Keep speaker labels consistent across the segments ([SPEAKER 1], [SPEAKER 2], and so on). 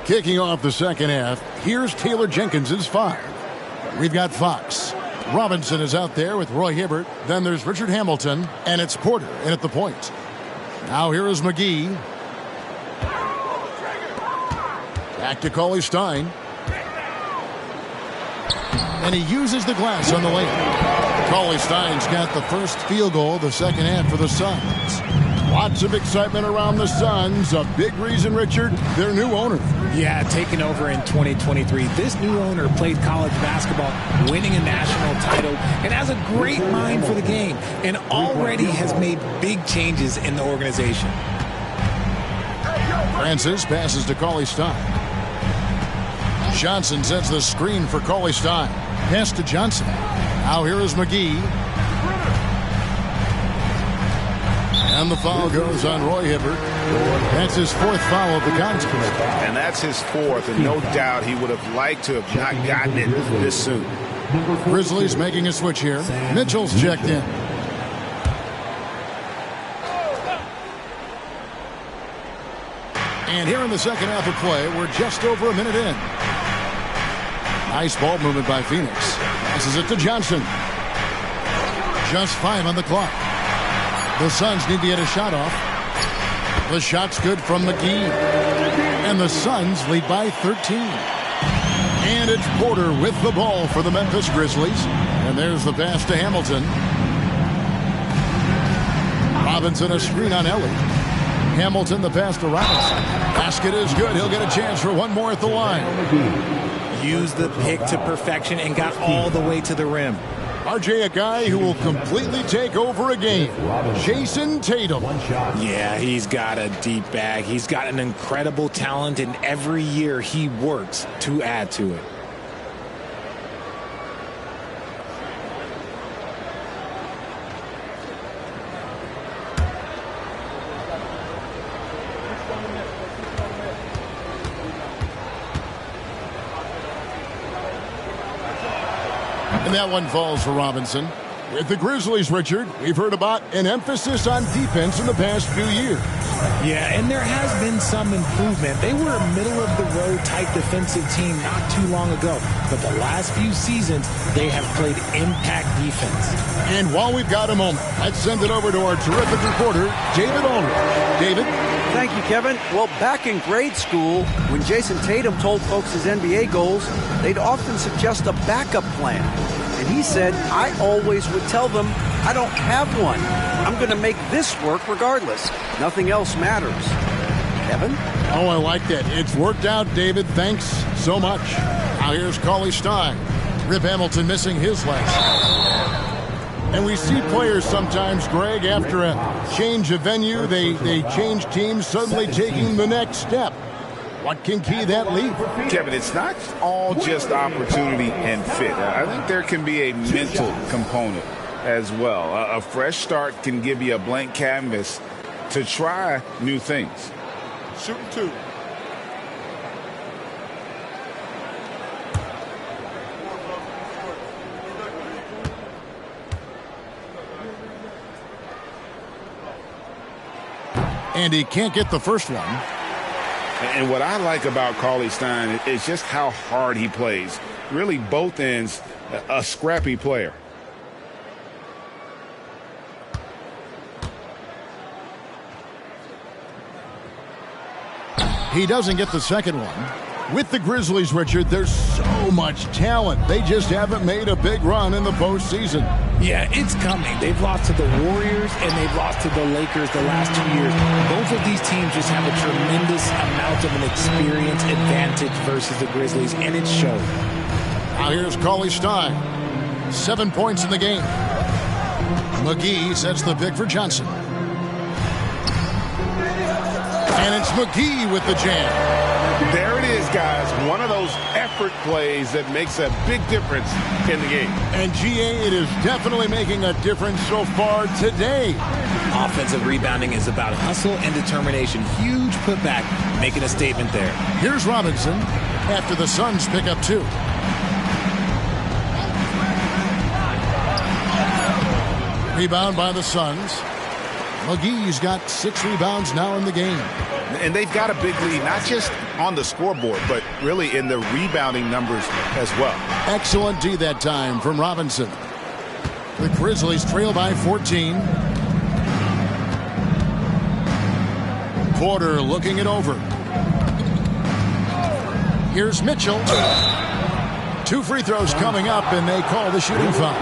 [SPEAKER 1] Kicking off the second half, here's Taylor Jenkins' 5. We've got Fox. Robinson is out there with Roy Hibbert. Then there's Richard Hamilton, and it's Porter in at the point. Now here is McGee. Back to Cauley Stein. And he uses the glass on the layup. Cauley Stein's got the first field goal of the second half for the Suns. Lots of excitement around the Suns. A big reason, Richard, their new owner.
[SPEAKER 2] Yeah, taking over in 2023. This new owner played college basketball, winning a national title, and has a great mind for the game, and already has made big changes in the organization.
[SPEAKER 1] Francis passes to Cauley Stein. Johnson sets the screen for Cauley Stein. Pass to Johnson. Now here is McGee. And the foul goes on Roy Hibbert. That's his 4th foul of the contest.
[SPEAKER 3] And that's his 4th, and no doubt he would have liked to have not gotten it this soon.
[SPEAKER 1] Grizzlies making a switch here. Mitchell's checked in. And here in the second half of play, we're just over a minute in. Nice ball movement by Phoenix. Passes it to Johnson. Just 5 on the clock. The Suns need to get a shot off. The shot's good from McGee. And the Suns lead by 13. And it's Porter with the ball for the Memphis Grizzlies. And there's the pass to Hamilton. Robinson a screen on Ellie. Hamilton the pass to Robinson. Basket is good. He'll get a chance for one more at the line.
[SPEAKER 2] Used the pick to perfection and got all the way to the rim.
[SPEAKER 1] RJ, a guy who will completely take over a game. Jason Tatum.
[SPEAKER 2] Yeah, he's got a deep bag. He's got an incredible talent, and every year he works to add to it.
[SPEAKER 1] And that one falls for Robinson. With the Grizzlies, Richard, we've heard about an emphasis on defense in the past few years.
[SPEAKER 2] Yeah, and there has been some improvement. They were a middle-of-the-road type defensive team not too long ago. But the last few seasons, they have played impact defense.
[SPEAKER 1] And while we've got a moment, let's send it over to our terrific reporter, David Aldridge. David?
[SPEAKER 4] Thank you, Kevin. Well, back in grade school, when Jason Tatum told folks his NBA goals, they'd often suggest a backup plan. And he said, I always would tell them, I don't have one. I'm going to make this work regardless. Nothing else matters. Kevin?
[SPEAKER 1] Oh, I like that. It's worked out, David. Thanks so much. Now here's Cauley Stein. Rip Hamilton missing his last. And we see players sometimes, Greg, after a change of venue, they change teams, suddenly taking the next step. What can key that leap?
[SPEAKER 3] Kevin, it's not all just opportunity and fit. I think there can be a mental component as well. A fresh start can give you a blank canvas to try new things.
[SPEAKER 1] Shooting 2. And he can't get the first one.
[SPEAKER 3] And what I like about Cauley Stein is just how hard he plays. Really, both ends, a scrappy player.
[SPEAKER 1] He doesn't get the second one. With the Grizzlies, Richard, there's so much talent. They just haven't made a big run in the postseason.
[SPEAKER 2] Yeah, it's coming. They've lost to the Warriors and they've lost to the Lakers the last 2 years. Both of these teams just have a tremendous amount of an experience advantage versus the Grizzlies, and it shows.
[SPEAKER 1] Now here's Cauley Stein. 7 points in the game. McGee sets the pick for Johnson. And it's McGee with the jam.
[SPEAKER 3] There it is, guys. One of those effort plays that makes a big difference in the game.
[SPEAKER 1] And GA, it is definitely making a difference so far today.
[SPEAKER 2] Offensive rebounding is about hustle and determination. Huge putback, making a statement there.
[SPEAKER 1] Here's Robinson after the Suns pick up 2. Rebound by the Suns. McGee's got 6 rebounds now in the game.
[SPEAKER 3] And they've got a big lead, not just on the scoreboard, but really in the rebounding numbers as well.
[SPEAKER 1] Excellent D that time from Robinson. The Grizzlies trail by 14. Porter looking it over. Here's Mitchell. 2 free throws coming up, and they call the shooting foul.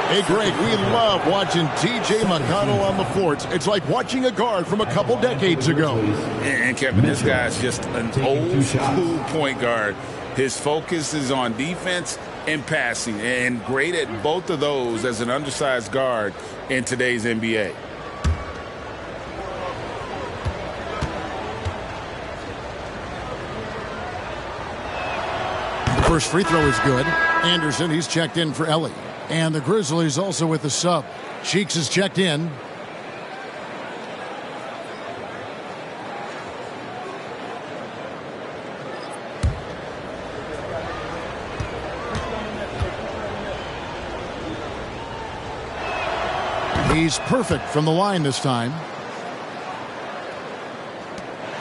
[SPEAKER 1] Hey, Greg, we love watching T.J. McConnell on the floor. It's like watching a guard from a couple decades ago.
[SPEAKER 3] And Kevin, this guy's just an old school point guard. His focus is on defense and passing, and great at both of those as an undersized guard in today's NBA.
[SPEAKER 1] First free throw is good. Anderson, he's checked in for Ellie. And the Grizzlies also with the sub. Cheeks is checked in. He's perfect from the line this time.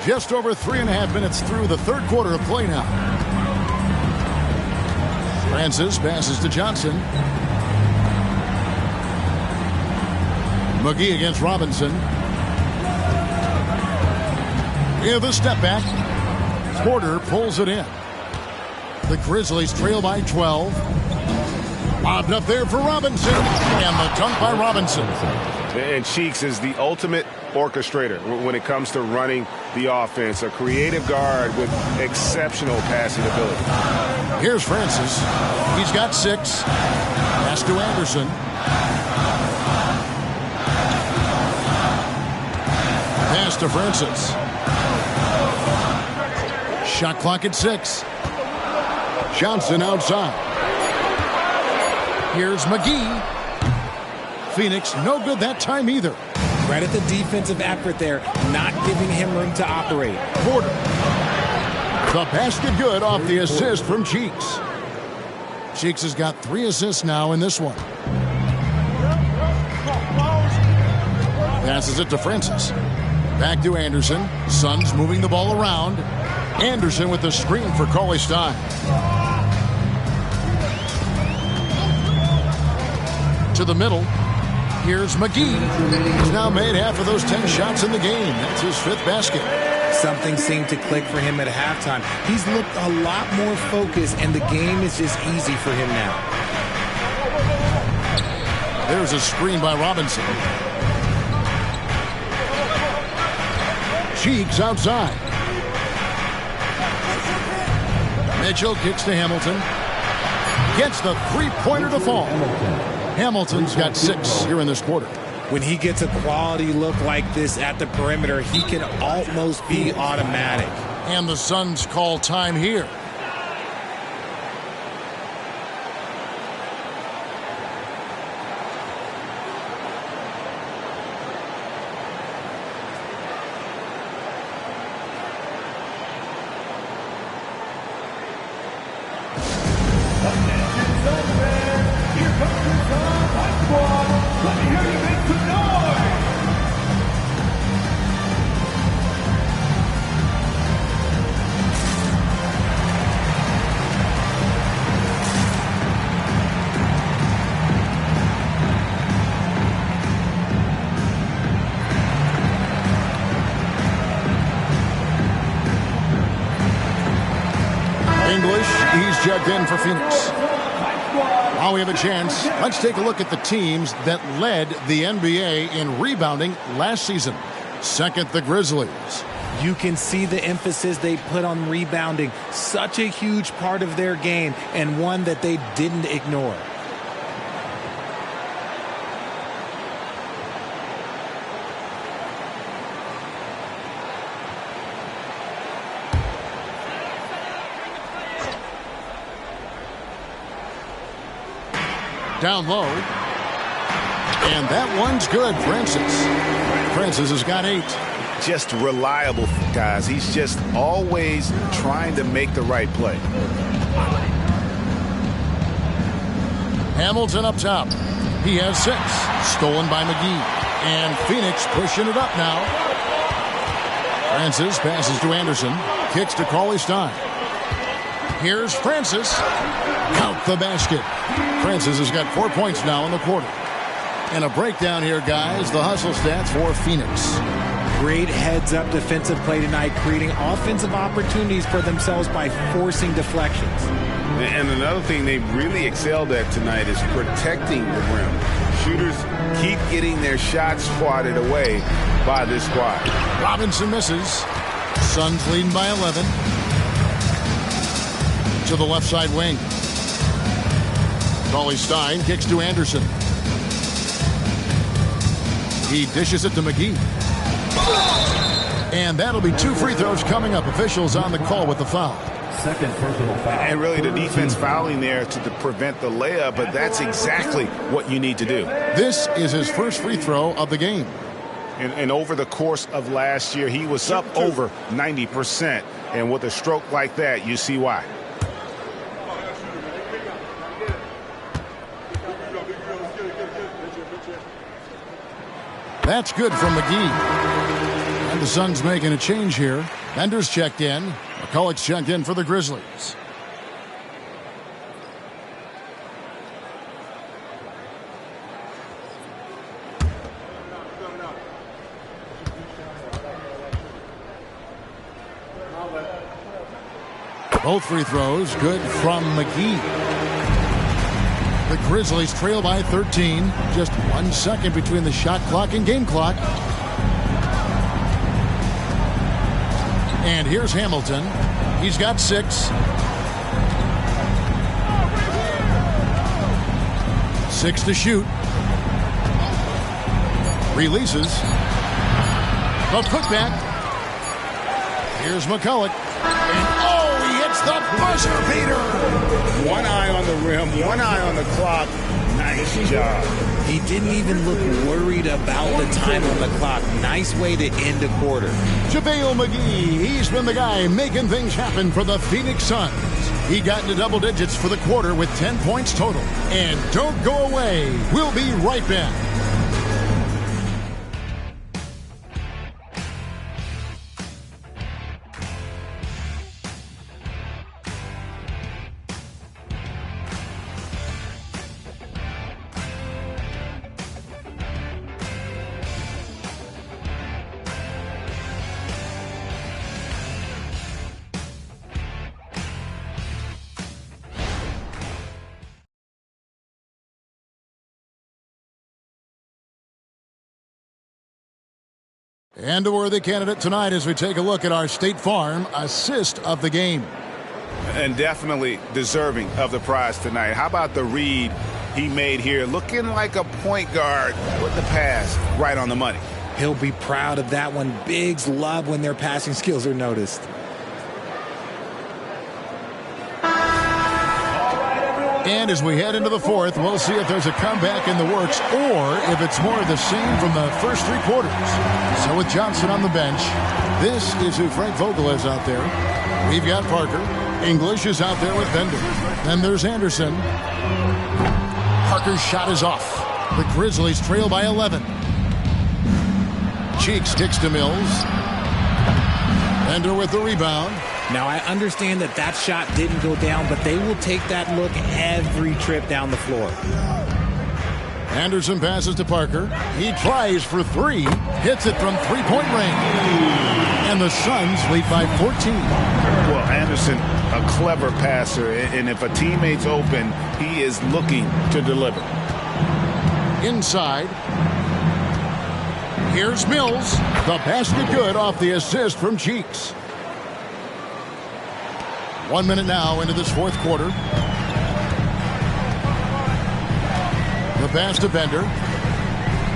[SPEAKER 1] Just over 3.5 minutes through the third quarter of play now. Francis passes to Johnson. McGee against Robinson. In the step back. Porter pulls it in. The Grizzlies trail by 12. Lobbed up there for Robinson. And the dunk by Robinson.
[SPEAKER 5] And Cheeks is the ultimate orchestrator when it comes to running the offense. A creative guard with exceptional passing ability.
[SPEAKER 1] Here's Francis. He's got 6. Pass to Anderson. Pass to Francis. Shot clock at 6. Johnson outside. Here's McGee. Phoenix no good that time either.
[SPEAKER 2] Credit the defensive effort there, not giving him room to operate.
[SPEAKER 1] Porter. The basket good off the assist from Cheeks. Cheeks has got 3 assists now in this one. Passes it to Francis. Back to Anderson. Suns moving the ball around. Anderson with the screen for Cauley-Stein. To the middle. Here's McGee. He's now made half of those 10 shots in the game. That's his 5th basket.
[SPEAKER 2] Something seemed to click for him at halftime. He's looked a lot more focused, and the game is just easy for him now.
[SPEAKER 1] There's a screen by Robinson. Cheeks outside. Mitchell kicks to Hamilton. Gets the three-pointer to fall. Hamilton's got 6 here in this quarter.
[SPEAKER 2] When he gets a quality look like this at the perimeter, he can almost be automatic.
[SPEAKER 1] And the Suns call time here. He's checked in for Phoenix. While we have a chance, let's take a look at the teams that led the NBA in rebounding last season. Second, the Grizzlies.
[SPEAKER 2] You can see the emphasis they put on rebounding. Such a huge part of their game, and one that they didn't ignore.
[SPEAKER 1] Down low. And that one's good, Francis. Francis has got 8.
[SPEAKER 3] Just reliable, guys. He's just always trying to make the right play.
[SPEAKER 1] Hamilton up top. He has 6. Stolen by McGee. And Phoenix pushing it up now. Francis passes to Anderson. Kicks to Cauley-Stein. Here's Francis. Count the basket. Francis has got 4 points now in the quarter. And a breakdown here, guys. The hustle stats for Phoenix.
[SPEAKER 2] Great heads-up defensive play tonight, creating offensive opportunities for themselves by forcing deflections.
[SPEAKER 3] And another thing they really excelled at tonight is protecting the rim. Shooters keep getting their shots swatted away by this squad.
[SPEAKER 1] Robinson misses. Suns leading by 11. To the left side wing. Cauley-Stein kicks to Anderson. He dishes it to McGee. And that'll be 2 free throws coming up. Officials on the call with the foul.
[SPEAKER 6] Second personal foul.
[SPEAKER 3] And really the defense fouling there to prevent the layup, but that's exactly what you need to do.
[SPEAKER 1] This is his first free throw of the game.
[SPEAKER 3] And over the course of last year, he was up over 90%. And with a stroke like that, you see why.
[SPEAKER 1] That's good from McGee. And the Suns making a change here. Bender's checked in. McCulloch's checked in for the Grizzlies. Both free throws good from McGee. The Grizzlies trail by 13. Just 1 second between the shot clock and game clock. And here's Hamilton. He's got 6. 6 to shoot. Releases. The putback. Here's McCulloch. And he hits the buzzer beater.
[SPEAKER 3] One eye on the rim, one eye on the clock. Nice job.
[SPEAKER 2] He didn't even look worried about the time on the clock. Nice way to end a quarter.
[SPEAKER 1] JaVale McGee, he's been the guy making things happen for the Phoenix Suns. He got into double digits for the quarter with 10 points total. And don't go away. We'll be right back. And a worthy candidate tonight as we take a look at our State Farm assist of the game.
[SPEAKER 3] And definitely deserving of the prize tonight. How about the read he made here? Looking like a point guard with the pass right on the money.
[SPEAKER 2] He'll be proud of that one. Bigs love when their passing skills are noticed.
[SPEAKER 1] And as we head into the fourth, we'll see if there's a comeback in the works or if it's more of the same from the first 3 quarters. So with Johnson on the bench, this is who Frank Vogel is out there. We've got Parker. English is out there with Bender. Then there's Anderson. Parker's shot is off. The Grizzlies trail by 11. Cheeks kicks to Mills. Bender with the rebound.
[SPEAKER 2] Now, I understand that that shot didn't go down, but they will take that look every trip down the floor.
[SPEAKER 1] Anderson passes to Parker. He tries for 3. Hits it from 3-point range. And the Suns lead by 14.
[SPEAKER 3] Well, Anderson, a clever passer. And if a teammate's open, he is looking to deliver.
[SPEAKER 1] Inside. Here's Mills. The basket good off the assist from Cheeks. 1 minute now into this fourth quarter. The pass to Bender.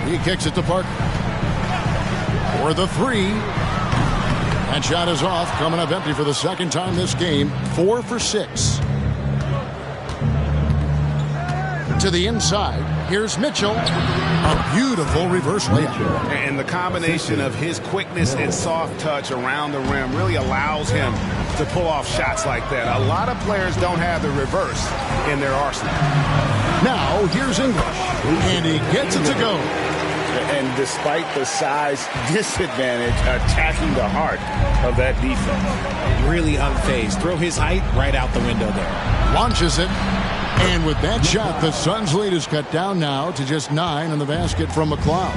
[SPEAKER 1] He kicks it to Parker. For the 3. That shot is off. Coming up empty for the second time this game. 4 for 6. To the inside. Here's Mitchell. A beautiful reverse layup.
[SPEAKER 3] And the combination of his quickness and soft touch around the rim really allows him to pull off shots like that. A lot of players don't have the reverse in their arsenal.
[SPEAKER 1] Now, here's English. And he gets it to go.
[SPEAKER 3] And despite the size disadvantage, attacking the heart of that defense.
[SPEAKER 2] Really unfazed. Throw his height right out the window there.
[SPEAKER 1] Launches it. And with that shot, the Suns' lead is cut down now to just 9 in the basket from McLeod.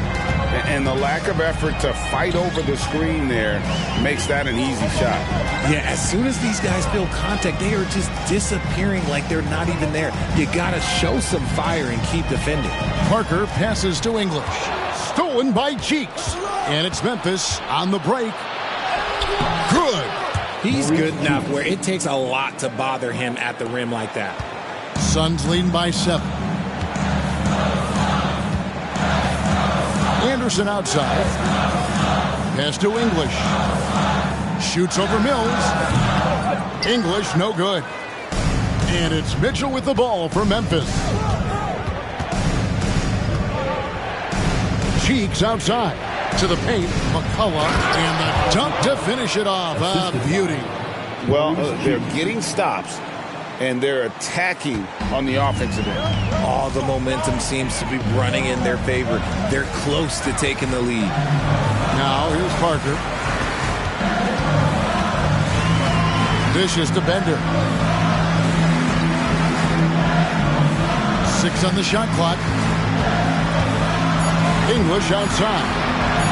[SPEAKER 3] And the lack of effort to fight over the screen there makes that an easy shot.
[SPEAKER 2] Yeah, as soon as these guys feel contact, they are just disappearing like they're not even there. You got to show some fire and keep defending.
[SPEAKER 1] Parker passes to English. Stolen by Cheeks. And it's Memphis on the break. Good.
[SPEAKER 2] He's good enough where it takes a lot to bother him at the rim like that.
[SPEAKER 1] Suns leading by 7. Anderson outside. Pass to English. Shoots over Mills. English, no good. And it's Mitchell with the ball for Memphis. Cheeks outside. To the paint. McCullough. And the dunk to finish it off. A beauty.
[SPEAKER 3] Well, they're getting stops. And they're attacking on the offensive end.
[SPEAKER 2] All the momentum seems to be running in their favor. They're close to taking the lead.
[SPEAKER 1] Now, here's Parker. Dishes to Bender. 6 on the shot clock. English outside.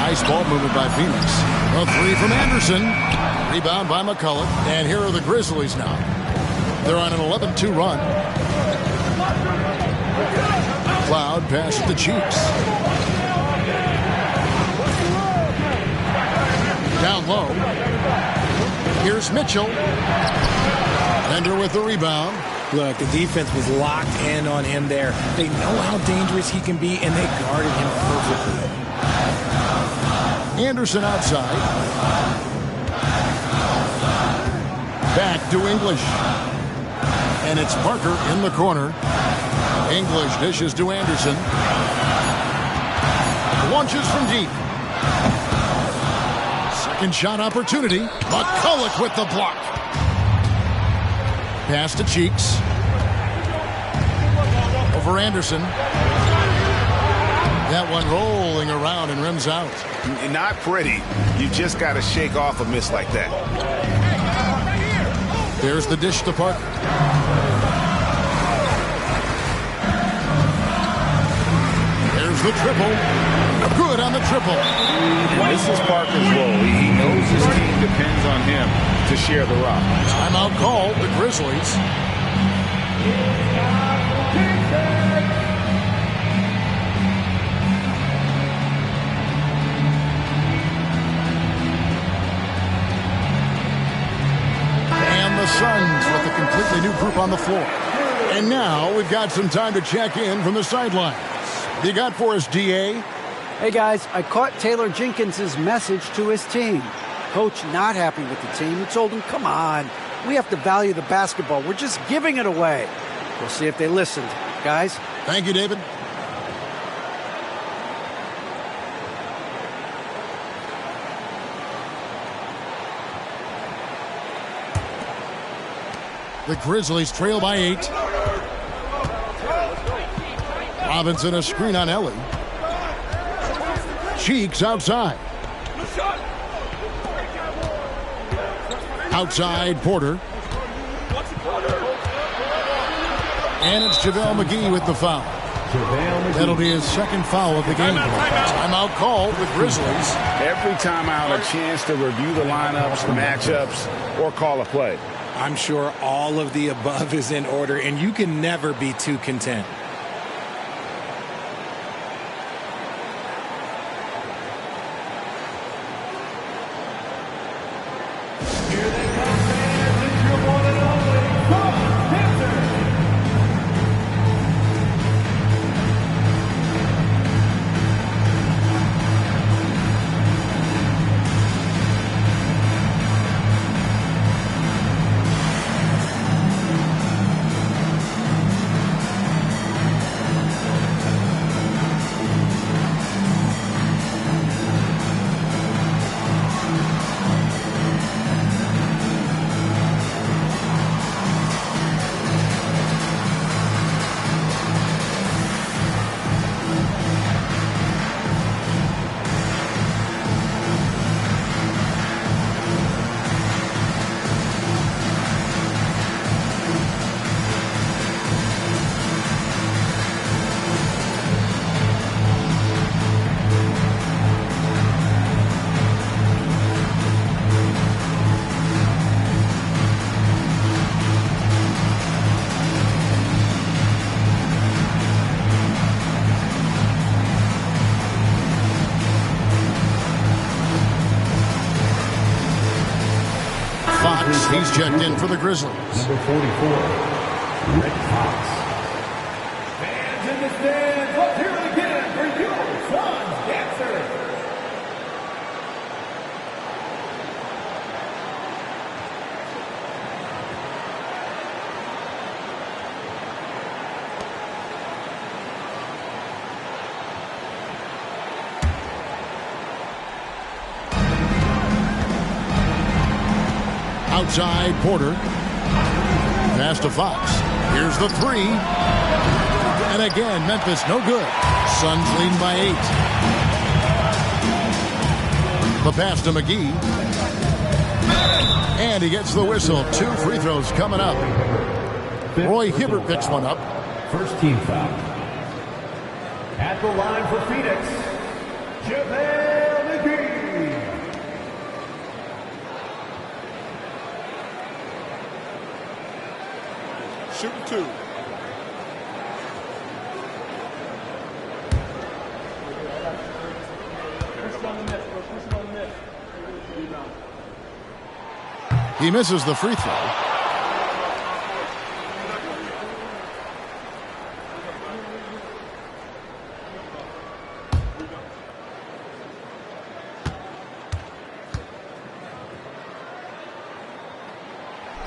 [SPEAKER 1] Nice ball movement by Phoenix. A 3 from Anderson. Rebound by McCullough. And here are the Grizzlies now. They're on an 11-2 run. Cloud passes to Cheeks. Down low. Here's Mitchell. Bender with the rebound.
[SPEAKER 2] Look, the defense was locked in on him there. They know how dangerous he can be, and they guarded him perfectly.
[SPEAKER 1] Anderson outside. Back to English. And it's Parker in the corner. English dishes to Anderson. Launches from deep. Second shot opportunity. McCullough with the block. Pass to Cheeks. Over Anderson. That one rolling around and rims out.
[SPEAKER 3] Not pretty. You just got to shake off a miss like that.
[SPEAKER 1] There's the dish to Parker. There's the triple. Good on the triple.
[SPEAKER 3] And this is Parker's role. He knows his team depends on him to share the rock.
[SPEAKER 1] Timeout call, the Grizzlies. And the Suns with a completely new group on the floor. And now we've got some time to check in from the sidelines. What you got for us, DA?
[SPEAKER 4] Hey, guys, I caught Taylor Jenkins' message to his team. Coach not happy with the team. He told him, come on, we have to value the basketball. We're just giving it away. We'll see if they listened. Guys?
[SPEAKER 1] Thank you, David. The Grizzlies trail by 8. Robinson a screen on Ellie. Cheeks outside. Outside Porter. And it's JaVale McGee with the foul. That'll be his second foul of the game. Timeout called with Grizzlies.
[SPEAKER 3] Every timeout a chance to review the lineups, matchups, or call a play.
[SPEAKER 2] I'm sure all of the above is in order, and you can never be too content.
[SPEAKER 1] checked in for the Grizzlies.
[SPEAKER 6] Number 44, Rick Fox.
[SPEAKER 7] Fans in the stands, let's hear it again for your Suns dancer.
[SPEAKER 1] Outside, Porter. Pass to Fox. Here's the three. And again, Memphis no good. Suns leading by 8. The pass to McGee. And he gets the whistle. 2 free throws coming up. Roy Hibbert picks one up.
[SPEAKER 6] First team foul.
[SPEAKER 7] At the line for Phoenix, JaVale McGee.
[SPEAKER 5] Shooting 2.
[SPEAKER 1] He misses the free throw.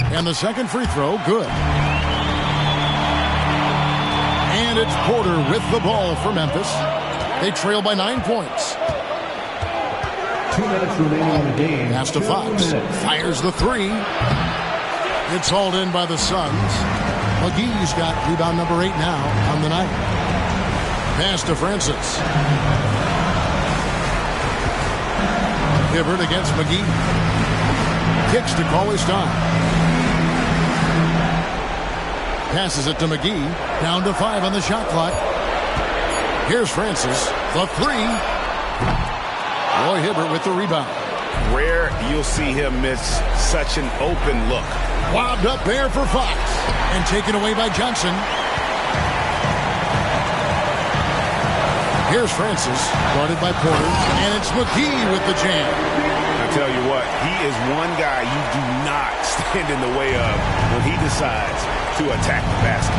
[SPEAKER 1] And the second free throw, good. And it's Porter with the ball for Memphis. They trail by 9 points.
[SPEAKER 6] 2 minutes remaining in the game.
[SPEAKER 1] Pass to Fox. Fires the three. It's hauled in by the Suns. McGee's got rebound number 8 now on the night. Pass to Francis. Hibbert against McGee. Kicks to Cauley-Stein. Passes it to McGee. Down to 5 on the shot clock. Here's Francis. The three. Roy Hibbert with the rebound.
[SPEAKER 3] Rare you'll see him miss such an open look.
[SPEAKER 1] Lobbed up there for Fox. And taken away by Johnson. Here's Francis. Guarded by Porter. And it's McGee with the jam.
[SPEAKER 3] I tell you what, he is one guy you do not stand in the way of when he decides to attack the basket.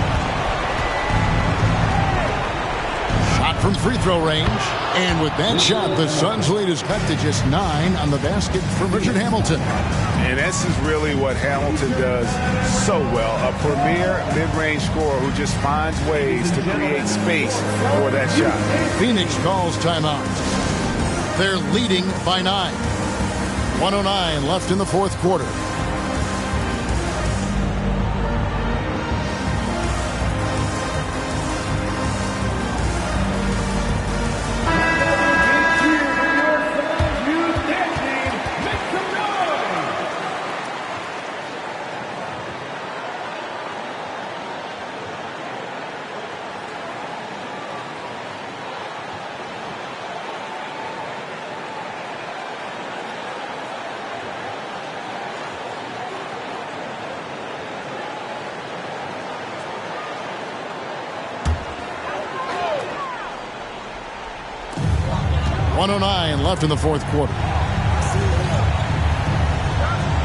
[SPEAKER 1] Shot from free throw range. And with that shot, the Suns' lead is cut to just 9 on the basket for Richard Hamilton.
[SPEAKER 3] And this is really what Hamilton does so well. A premier mid-range scorer who just finds ways to create space for that shot.
[SPEAKER 1] Phoenix calls timeout. They're leading by 9. 1:09 left in the fourth quarter. Left in the fourth quarter.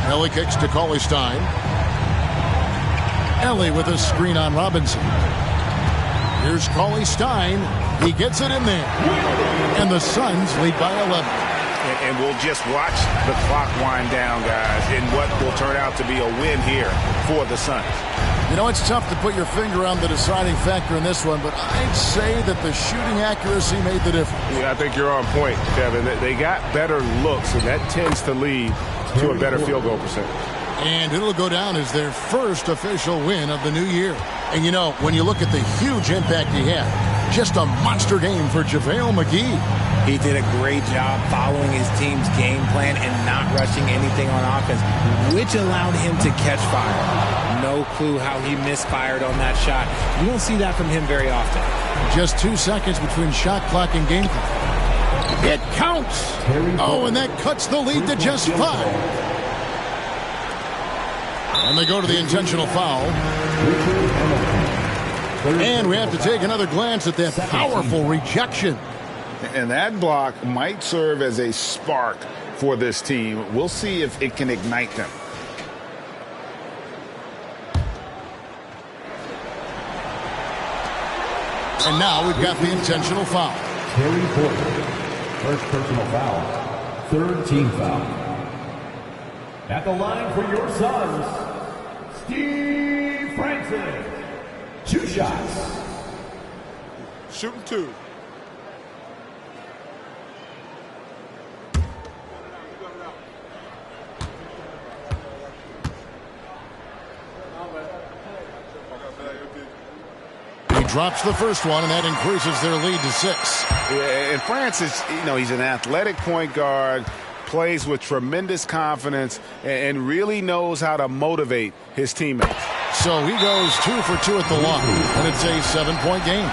[SPEAKER 1] Ellie kicks to Cauley-Stein. Ellie with a screen on Robinson. Here's Cauley-Stein. He gets it in there. And the Suns lead by 11.
[SPEAKER 3] And we'll just watch the clock wind down, guys, in what will turn out to be a win here for the Suns.
[SPEAKER 1] You know, it's tough to put your finger on the deciding factor in this one, but I'd say that the shooting accuracy made the difference.
[SPEAKER 5] Yeah, I think you're on point, Kevin. They got better looks, and that tends to lead to a better field goal percentage.
[SPEAKER 1] And it'll go down as their first official win of the new year. And, you know, when you look at the huge impact he had, just a monster game for JaVale McGee.
[SPEAKER 2] He did a great job following his team's game plan and not rushing anything on offense, which allowed him to catch fire. No clue how he misfired on that shot. You don't see that from him very often.
[SPEAKER 1] Just 2 seconds between shot clock and game clock. It counts! Oh, and that cuts the lead to just 5. And they go to the intentional foul. And we have to take another glance at that powerful rejection.
[SPEAKER 3] And that block might serve as a spark for this team. We'll see if it can ignite them.
[SPEAKER 1] And now we've got the intentional foul.
[SPEAKER 6] Terry Porter. First personal foul. Third team foul.
[SPEAKER 7] At the line for your Suns, Steve Francis. 2 shots.
[SPEAKER 5] Shooting 2.
[SPEAKER 1] He drops the first one, and that increases their lead to 6.
[SPEAKER 3] Yeah, and Francis, he's an athletic point guard, plays with tremendous confidence, and really knows how to motivate his teammates.
[SPEAKER 1] So he goes 2 for 2 at the line, and it's a 7-point game.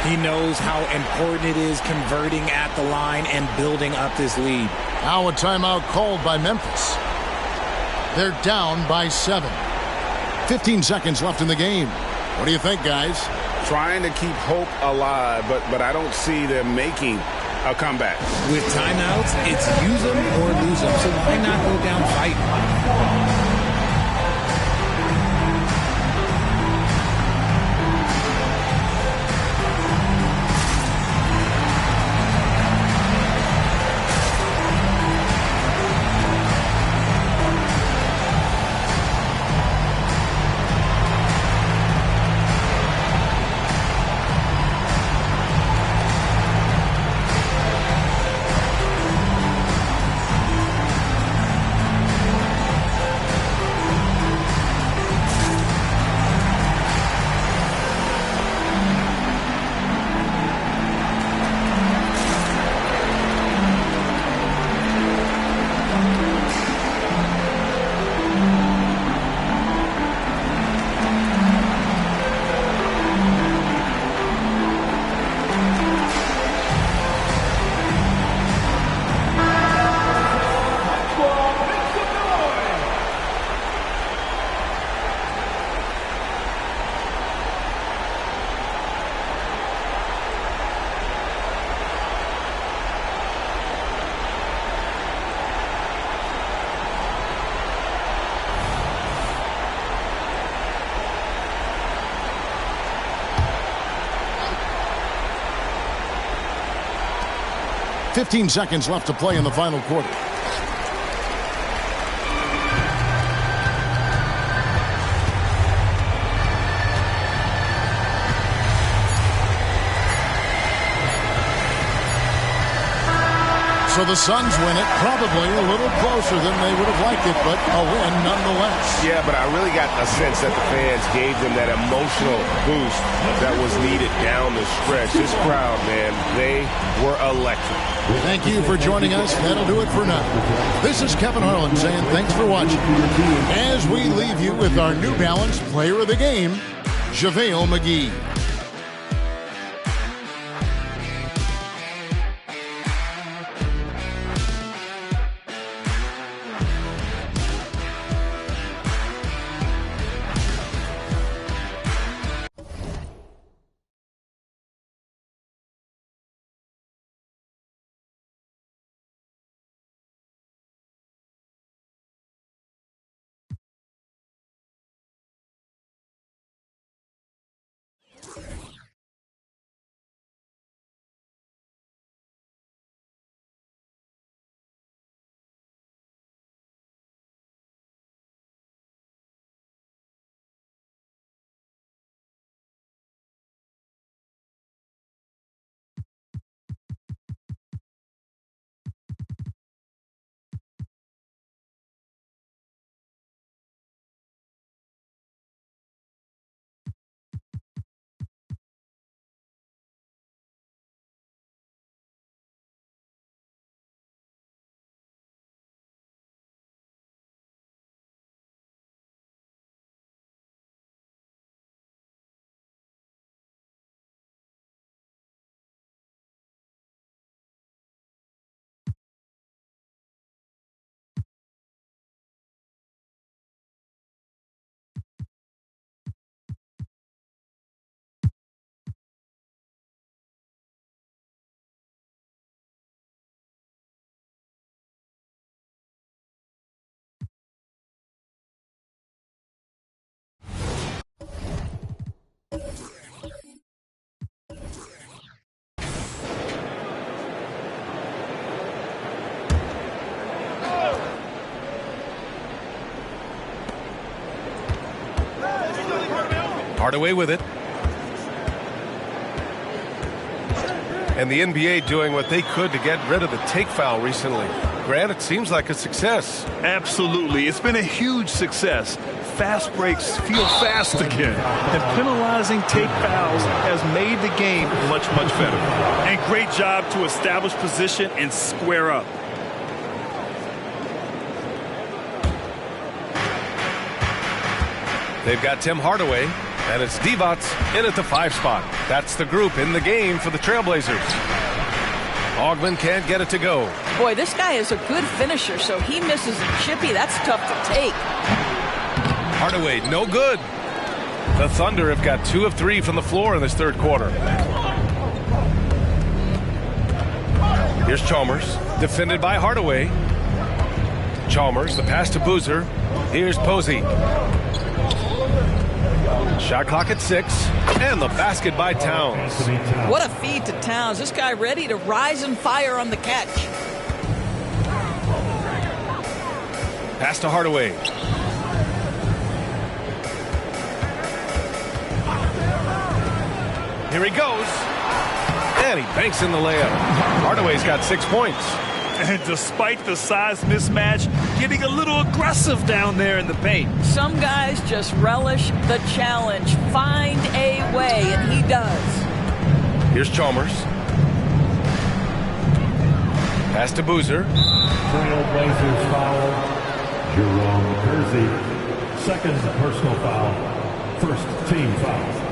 [SPEAKER 2] He knows how important it is converting at the line and building up this lead.
[SPEAKER 1] Now a timeout called by Memphis. They're down by 7. 15 seconds left in the game. What do you think, guys?
[SPEAKER 3] Trying to keep hope alive, but I don't see them making a comeback.
[SPEAKER 2] With timeouts, it's use them or lose them. So why not go down fighting?
[SPEAKER 1] Fifteen seconds left to play in the final quarter. So the Suns win it, probably a little closer than they would have liked it, but a win nonetheless.
[SPEAKER 5] Yeah, but I really got a sense that the fans gave them that emotional boost that was needed down the stretch. This crowd, man, they were electric.
[SPEAKER 1] Thank you for joining us. That'll do it for now. This is Kevin Harlan saying thanks for watching. As we leave you with our New Balance Player of the Game, JaVale McGee.
[SPEAKER 8] Hardaway with it. And the NBA doing what they could to get rid of the take foul recently. Grant, it seems like a success.
[SPEAKER 9] Absolutely. It's been a huge success. Fast breaks feel fast again. And penalizing take fouls has made the game much, much better.
[SPEAKER 10] And great job to establish position and square up.
[SPEAKER 8] They've got Tim Hardaway, and it's Divac in at the 5 spot. That's the group in the game for the Trailblazers. Augmon can't get it to go.
[SPEAKER 11] Boy, this guy is a good finisher, so he misses a chippy. That's tough to take.
[SPEAKER 8] Hardaway, no good. The Thunder have got 2 of 3 from the floor in this third quarter. Here's Chalmers, defended by Hardaway. Chalmers, the pass to Boozer. Here's Posey. Shot clock at 6, and the basket by Towns.
[SPEAKER 11] What a feed to Towns. This guy ready to rise and fire on the catch.
[SPEAKER 8] Pass to Hardaway. Here he goes. And he banks in the layup. Hardaway's got 6 points.
[SPEAKER 10] And despite the size mismatch, getting a little aggressive down there in the paint.
[SPEAKER 11] Some guys just relish the challenge. Find a way, and he does.
[SPEAKER 8] Here's Chalmers. Pass to Boozer.
[SPEAKER 6] Trailblazers foul. Jerome Kersey. Second personal foul. First team foul.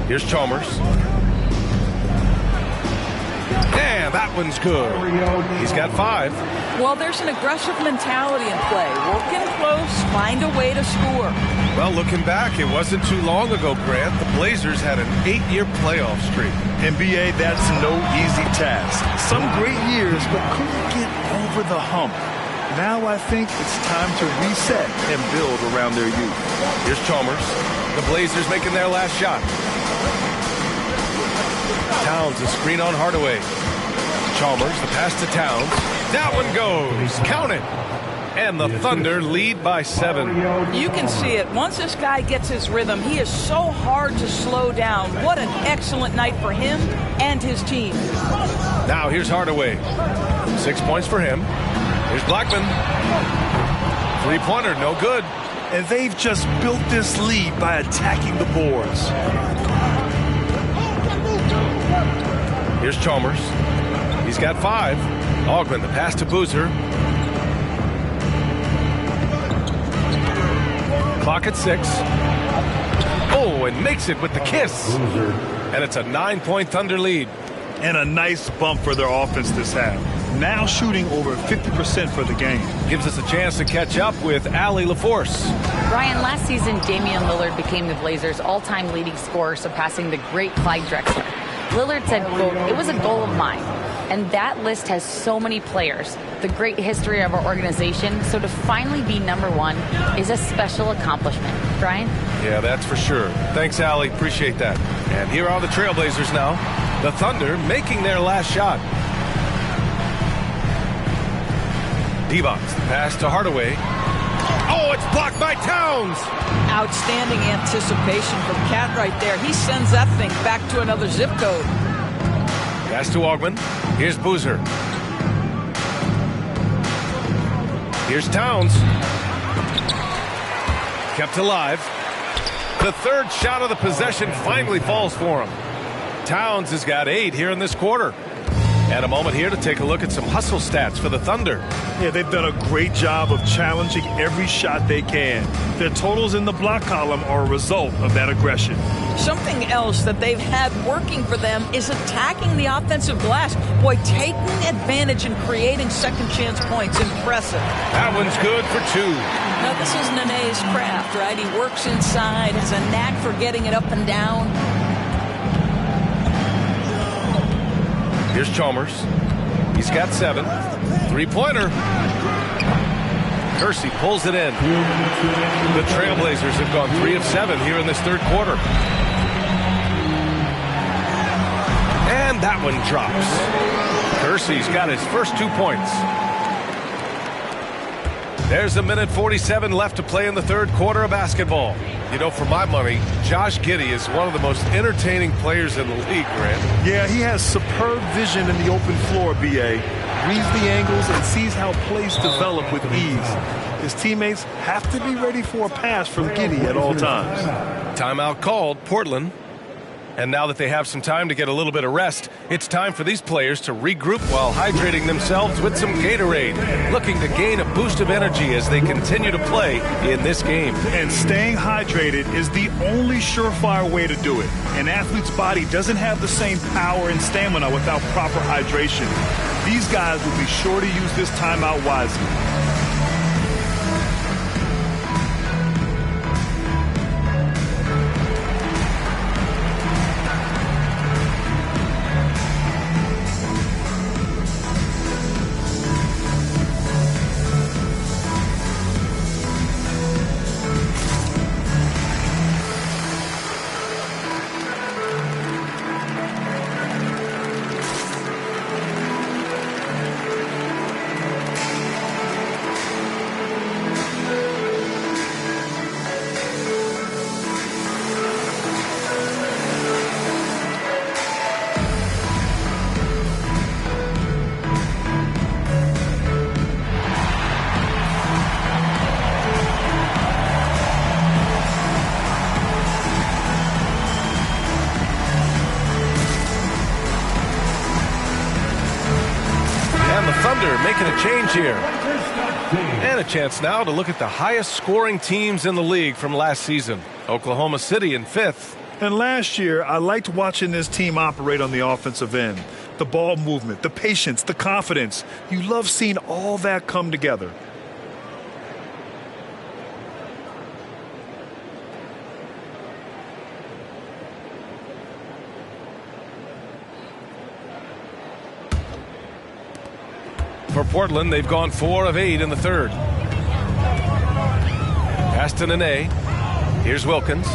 [SPEAKER 8] Here's Chalmers. And that one's good. He's got 5.
[SPEAKER 11] Well, there's an aggressive mentality in play. Working close, find a way to score.
[SPEAKER 8] Well, looking back, it wasn't too long ago, Grant. The Blazers had an 8-year playoff streak.
[SPEAKER 9] NBA, that's no easy task. Some great years, but couldn't get over the hump. Now I think it's time to reset and build around their youth.
[SPEAKER 8] Here's Chalmers. The Blazers making their last shot. Towns, a screen on Hardaway. Chalmers, the pass to Towns. That one goes. Count it. And the Thunder lead by 7.
[SPEAKER 11] You can see it. Once this guy gets his rhythm, he is so hard to slow down. What an excellent night for him and his team.
[SPEAKER 8] Now here's Hardaway. 6 points for him. Here's Blackman. 3-pointer, no good.
[SPEAKER 9] And they've just built this lead by attacking the boards.
[SPEAKER 8] Here's Chalmers. He's got 5. Augmon, the pass to Boozer. Clock at 6. Oh, and makes it with the kiss. And it's a 9-point Thunder lead.
[SPEAKER 10] And a nice bump for their offense this half. Now shooting over 50% for the game.
[SPEAKER 8] Gives us a chance to catch up with Allie LaForce.
[SPEAKER 12] Brian, last season, Damian Lillard became the Blazers' all-time leading scorer, surpassing the great Clyde Drexler. Lillard said, quote, "It was a goal of mine." And that list has so many players, the great history of our organization. So to finally be #1 is a special accomplishment. Brian?
[SPEAKER 8] Yeah, that's for sure. Thanks, Allie. Appreciate that. And here are the Trailblazers now. The Thunder making their last shot. Divac, the pass to Hardaway. Oh, it's blocked by Towns.
[SPEAKER 11] Outstanding anticipation from Cat right there. He sends that thing back to another zip code.
[SPEAKER 8] Pass to Augmon. Here's Boozer. Here's Towns. Kept alive. The third shot of the possession finally falls for him. Towns has got 8 here in this quarter. And a moment here to take a look at some hustle stats for the Thunder.
[SPEAKER 10] Yeah, they've done a great job of challenging every shot they can. Their totals in the block column are a result of that aggression.
[SPEAKER 11] Something else that they've had working for them is attacking the offensive glass. Boy, taking advantage and creating second chance points. Impressive.
[SPEAKER 8] That one's good for 2.
[SPEAKER 11] Now, this is Nene's craft, right? He works inside, has a knack for getting it up and down.
[SPEAKER 8] Here's Chalmers. He's got 7. 3-pointer. Kersey pulls it in. The Trailblazers have gone 3 of 7 here in this third quarter. That one drops. Kersey's got his first 2 points. There's 1:47 left to play in the third quarter of basketball.
[SPEAKER 13] You know, for my money, Josh Giddey is one of the most entertaining players in the league, Grant.
[SPEAKER 10] Yeah, he has superb vision in the open floor, B.A. Reads the angles and sees how plays develop with ease. His teammates have to be ready for a pass from Giddey at all times.
[SPEAKER 8] Timeout called, Portland. And now that they have some time to get a little bit of rest, it's time for these players to regroup while hydrating themselves with some Gatorade, looking to gain a boost of energy as they continue to play in this game.
[SPEAKER 10] And staying hydrated is the only surefire way to do it. An athlete's body doesn't have the same power and stamina without proper hydration. These guys will be sure to use this timeout wisely.
[SPEAKER 8] Making a change here. And a chance now to look at the highest scoring teams in the league from last season. Oklahoma City in 5th.
[SPEAKER 10] And last year, I liked watching this team operate on the offensive end. The ball movement, the patience, the confidence. You love seeing all that come together.
[SPEAKER 8] For Portland, they've gone 4 of 8 in the third. Pass to Nene. Here's Wilkins.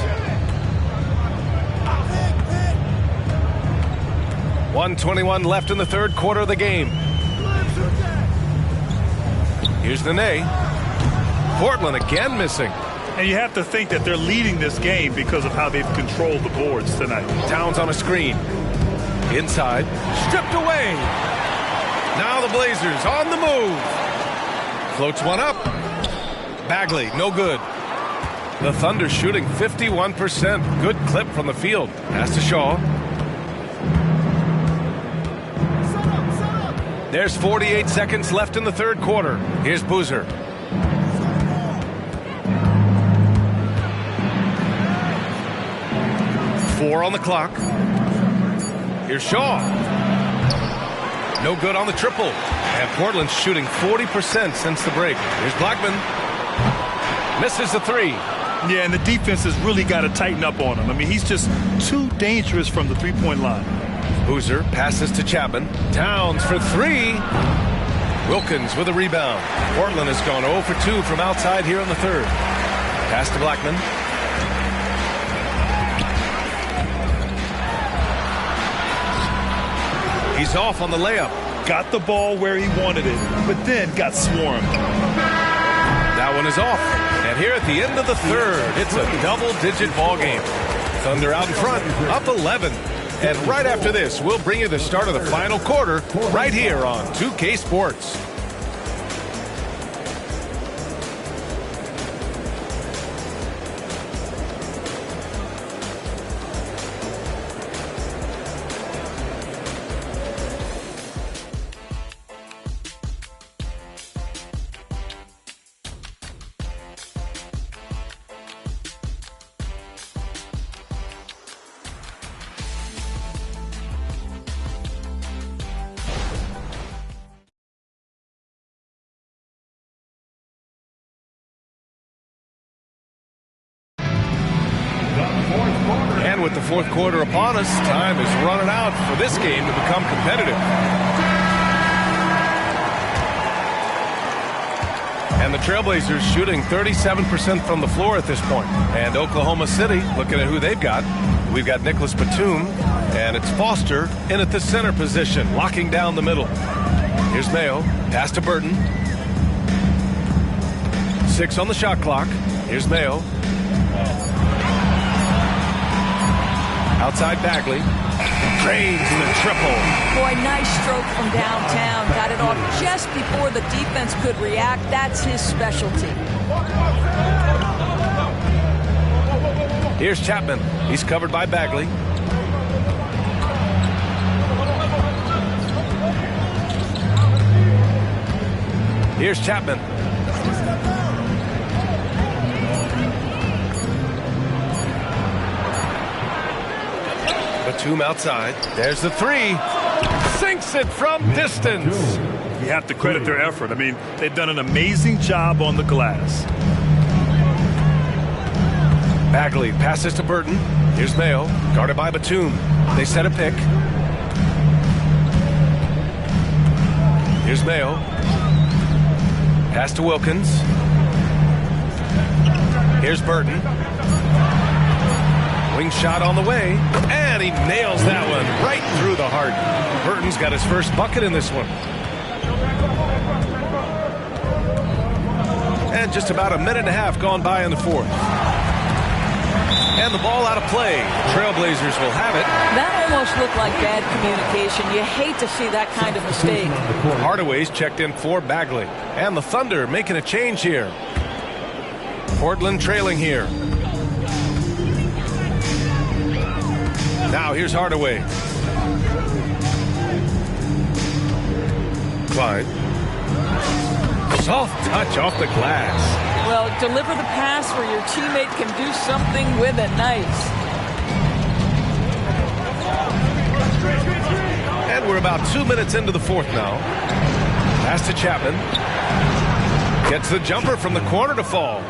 [SPEAKER 8] 1:21 left in the third quarter of the game. Here's Nene. Portland again missing.
[SPEAKER 10] And you have to think that they're leading this game because of how they've controlled the boards tonight.
[SPEAKER 8] Towns on a screen. Inside. Stripped away. Now the Blazers on the move. Floats one up. Bagley, no good. The Thunder shooting 51%. Good clip from the field. Pass to Shaw. There's 48 seconds left in the third quarter. Here's Boozer. Four on the clock. Here's Shaw. No good on the triple. And Portland's shooting 40% since the break. Here's Blackman. Misses the three.
[SPEAKER 10] Yeah, and the defense has really got to tighten up on him. I mean, he's just too dangerous from the three-point line.
[SPEAKER 8] Boozer passes to Chapman. Towns for three. Wilkins with a rebound. Portland has gone 0 for 2 from outside here in the third. Pass to Blackman. He's off on the layup.
[SPEAKER 10] Got the ball where he wanted it, but then got swarmed.
[SPEAKER 8] That one is off. And here at the end of the third, it's a double-digit ball game. Thunder out in front, up 11. And right after this, we'll bring you the start of the final quarter right here on 2K Sports. And with the fourth quarter upon us, time is running out for this game to become competitive. And the Trailblazers shooting 37% from the floor at this point. And Oklahoma City, looking at who they've got, We've got Nicholas Batum, and it's Foster in at the center position, locking down the middle. Here's Mayo, pass to Burton. 6 on the shot clock. Here's Mayo. Outside Bagley. Drains the triple.
[SPEAKER 11] Boy, nice stroke from downtown. Got it off just before the defense could react. That's his specialty.
[SPEAKER 8] Here's Chapman. He's covered by Bagley. Here's Chapman. Batum outside. There's the three. Sinks it from distance.
[SPEAKER 10] You have to credit their effort. I mean, they've done an amazing job on the glass.
[SPEAKER 8] Bagley passes to Burton. Here's Mayo, guarded by Batum. They set a pick. Here's Mayo. Pass to Wilkins. Here's Burton. Wing shot on the way, and he nails that one right through the heart. Burton's got his first bucket in this one. And just about a minute and a half gone by in the fourth. And the ball out of play. Trailblazers will have it.
[SPEAKER 11] That almost looked like bad communication. You hate to see that kind of mistake.
[SPEAKER 8] Hardaway's checked in for Bagley. And the Thunder making a change here. Portland trailing here. Now here's Hardaway. Clyde. Soft touch off the glass.
[SPEAKER 11] Well, deliver the pass where your teammate can do something with it. Nice.
[SPEAKER 8] And we're about 2 minutes into the fourth now. Pass to Chapman. Gets the jumper from the corner to fall.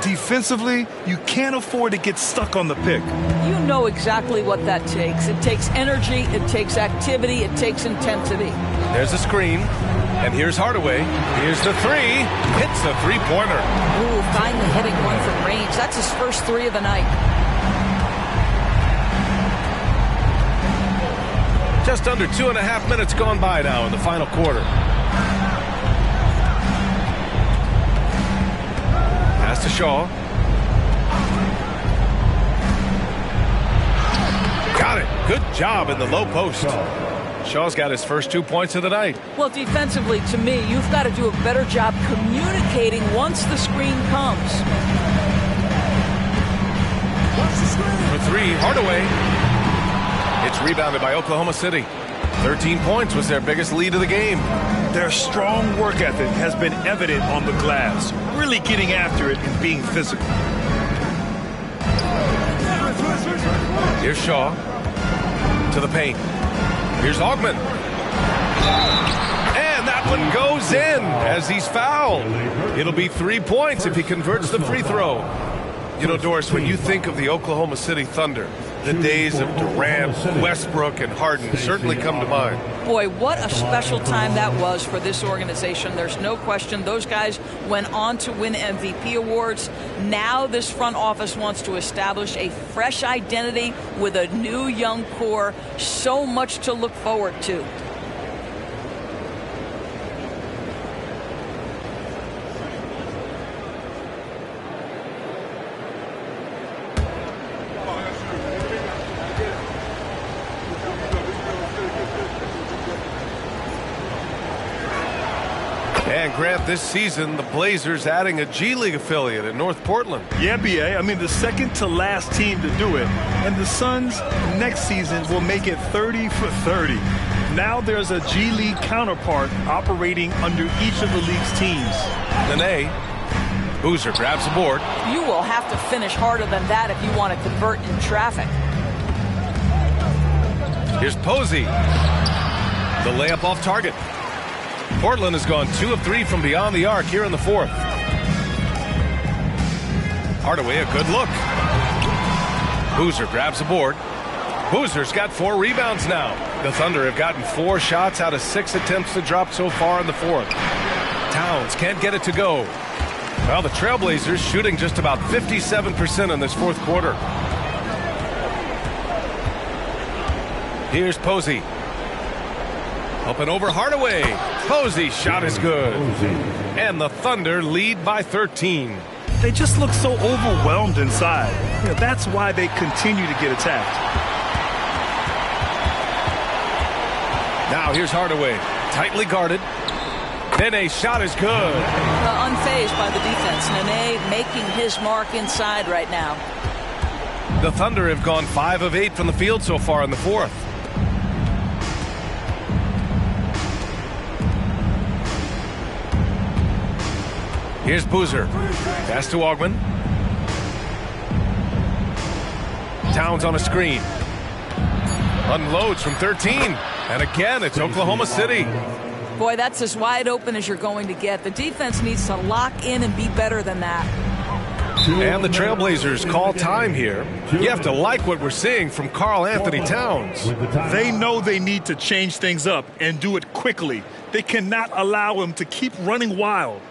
[SPEAKER 10] Defensively, you can't afford to get stuck on the pick.
[SPEAKER 11] You know exactly what that takes. It takes energy, it takes activity, it takes intensity.
[SPEAKER 8] There's a screen, and here's Hardaway. Here's the three. Hits a three-pointer.
[SPEAKER 11] Ooh, finally hitting one from range. That's his first three of the night.
[SPEAKER 8] Just under 2.5 minutes gone by now in the final quarter. Pass to Shaw. Got it. Good job in the low post. Shaw's got his first 2 points of the night.
[SPEAKER 11] Well, defensively, to me, you've got to do a better job communicating once the screen comes.
[SPEAKER 8] For three, Hardaway. It's rebounded by Oklahoma City. 13 points was their biggest lead of the game.
[SPEAKER 10] Their strong work ethic has been evident on the glass, really getting after it and being physical.
[SPEAKER 8] Here's Shaw to the paint. Here's Augment. And that one goes in as he's fouled. It'll be 3 points if he converts the free throw. You know, Doris, when you think of the Oklahoma City Thunder, the days of Durant, Westbrook, and Harden certainly come to mind.
[SPEAKER 11] Boy, what a special time that was for this organization. There's no question those guys went on to win MVP awards. Now this front office wants to establish a fresh identity with a new young core. So much to look forward to.
[SPEAKER 8] And Grant, this season, the Blazers adding a G League affiliate in North Portland.
[SPEAKER 10] Yeah, BA. I mean, the second to last team to do it. And the Suns next season will make it 30 for 30. Now there's a G League counterpart operating under each of the league's teams.
[SPEAKER 8] Nene. Boozer grabs the board.
[SPEAKER 11] You will have to finish harder than that if you want to convert in traffic.
[SPEAKER 8] Here's Posey. The layup off target. Portland has gone 2 of 3 from beyond the arc here in the fourth. Hardaway, a good look. Boozer grabs the board. Boozer's got 4 rebounds now. The Thunder have gotten 4 shots out of 6 attempts to drop so far in the fourth. Towns can't get it to go. Well, the Trailblazers shooting just about 57% in this fourth quarter. Here's Posey. Up and over Hardaway. Posey's shot is good. And the Thunder lead by 13.
[SPEAKER 10] They just look so overwhelmed inside. That's why they continue to get attacked.
[SPEAKER 8] Now here's Hardaway. Tightly guarded. Nene's shot is good.
[SPEAKER 11] Unfazed by the defense. Nene making his mark inside right now.
[SPEAKER 8] The Thunder have gone 5 of 8 from the field so far in the fourth. Here's Boozer. Pass to Augman. Towns on a screen. Unloads from 13. And again, it's Oklahoma City.
[SPEAKER 11] Boy, that's as wide open as you're going to get. The defense needs to lock in and be better than that.
[SPEAKER 8] And the Trailblazers call time here. You have to like what we're seeing from Karl Anthony Towns.
[SPEAKER 10] They know they need to change things up and do it quickly. They cannot allow him to keep running wild.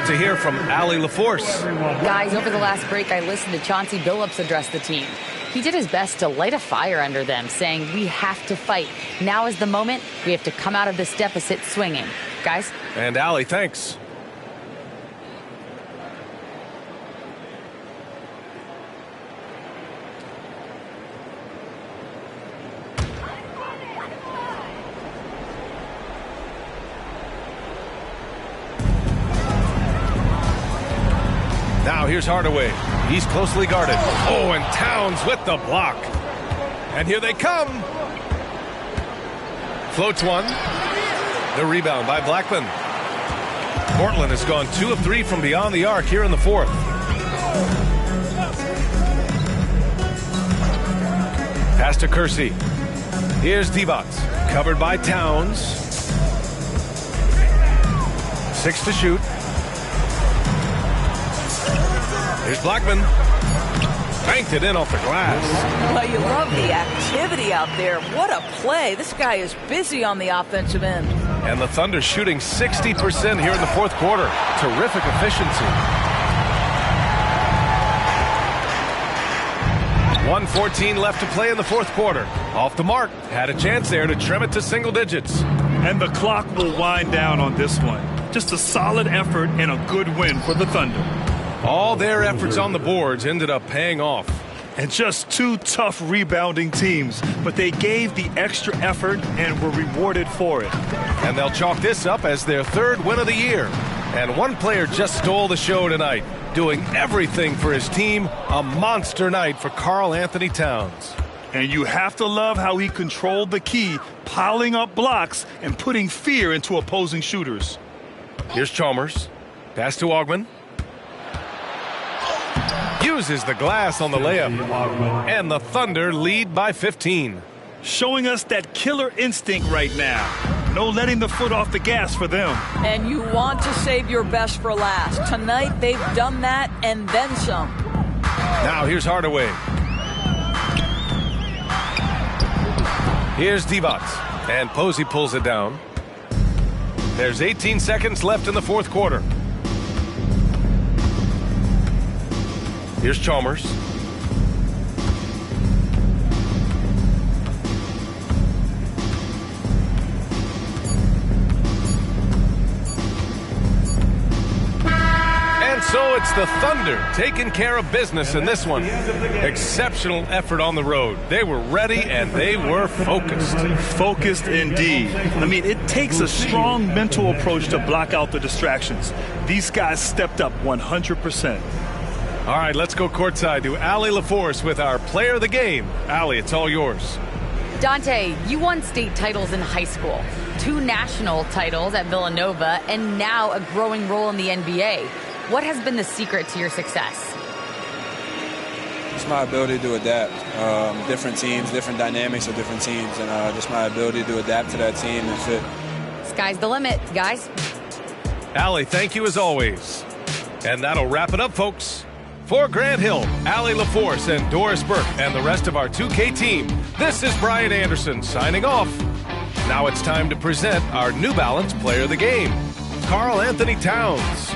[SPEAKER 8] To hear from Allie LaForce.
[SPEAKER 12] Guys, over the last break, I listened to Chauncey Billups address the team. He did his best to light a fire under them, saying, we have to fight. Now is the moment. We have to come out of this deficit swinging. Guys?
[SPEAKER 8] And Allie, thanks. Now here's Hardaway. He's closely guarded. Oh, and Towns with the block. And here they come. Floats one. The rebound by Blackman. Portland has gone 2 of 3 from beyond the arc here in the fourth. Pass to Kersey. Here's Divac. Covered by Towns. 6 to shoot. Here's Blackman. Banked it in off the glass.
[SPEAKER 11] Well, you love the activity out there. What a play. This guy is busy on the offensive end.
[SPEAKER 8] And the Thunder shooting 60% here in the fourth quarter. Terrific efficiency. 1:14 left to play in the fourth quarter. Off the mark. Had a chance there to trim it to single digits.
[SPEAKER 10] And the clock will wind down on this one. Just a solid effort and a good win for the Thunder.
[SPEAKER 8] All their efforts on the boards ended up paying off.
[SPEAKER 10] And just 2 tough rebounding teams, but they gave the extra effort and were rewarded for it.
[SPEAKER 8] And they'll chalk this up as their 3rd win of the year. And one player just stole the show tonight, doing everything for his team. A monster night for Karl Anthony Towns.
[SPEAKER 10] And you have to love how he controlled the key, piling up blocks and putting fear into opposing shooters.
[SPEAKER 8] Here's Chalmers. Pass to Augman. Uses the glass on the layup. And the Thunder lead by 15.
[SPEAKER 10] Showing us that killer instinct right now. No letting the foot off the gas for them.
[SPEAKER 11] And you want to save your best for last. Tonight they've done that and then some.
[SPEAKER 8] Now here's Hardaway. Here's Divac. And Posey pulls it down. There's 18 seconds left in the fourth quarter. Here's Chalmers. So it's the Thunder taking care of business in this one. Exceptional effort on the road. They were ready and they were focused.
[SPEAKER 10] Focused indeed. I mean, it takes a strong mental approach to block out the distractions. These guys stepped up 100%.
[SPEAKER 8] All right, let's go courtside to Allie LaForce with our player of the game. Allie, it's all yours.
[SPEAKER 12] Dante, you won state titles in high school, 2 national titles at Villanova, and now a growing role in the NBA. What has been the secret to your success?
[SPEAKER 14] It's my ability to adapt. Different teams, different dynamics of different teams, and just my ability to adapt to that team and fit.
[SPEAKER 12] Sky's the limit, guys.
[SPEAKER 8] Allie, thank you as always. And that'll wrap it up, folks. For Grant Hill, Allie LaForce, and Doris Burke, and the rest of our 2K team, this is Brian Anderson signing off. Now it's time to present our New Balance Player of the Game, Karl Anthony Towns.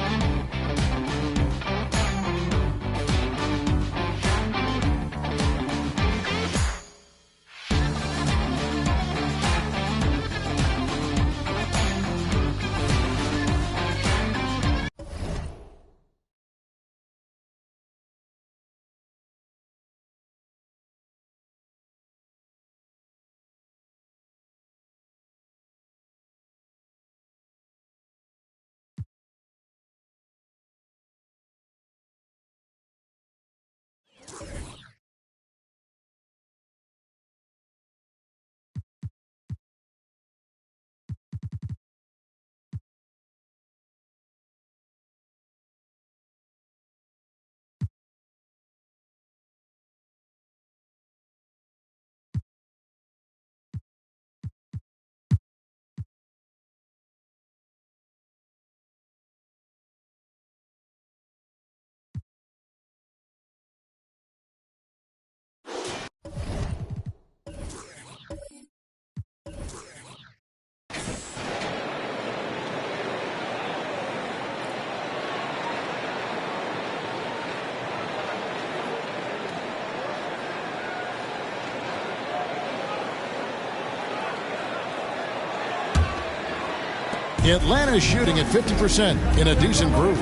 [SPEAKER 1] Atlanta's shooting at 50% in a decent group.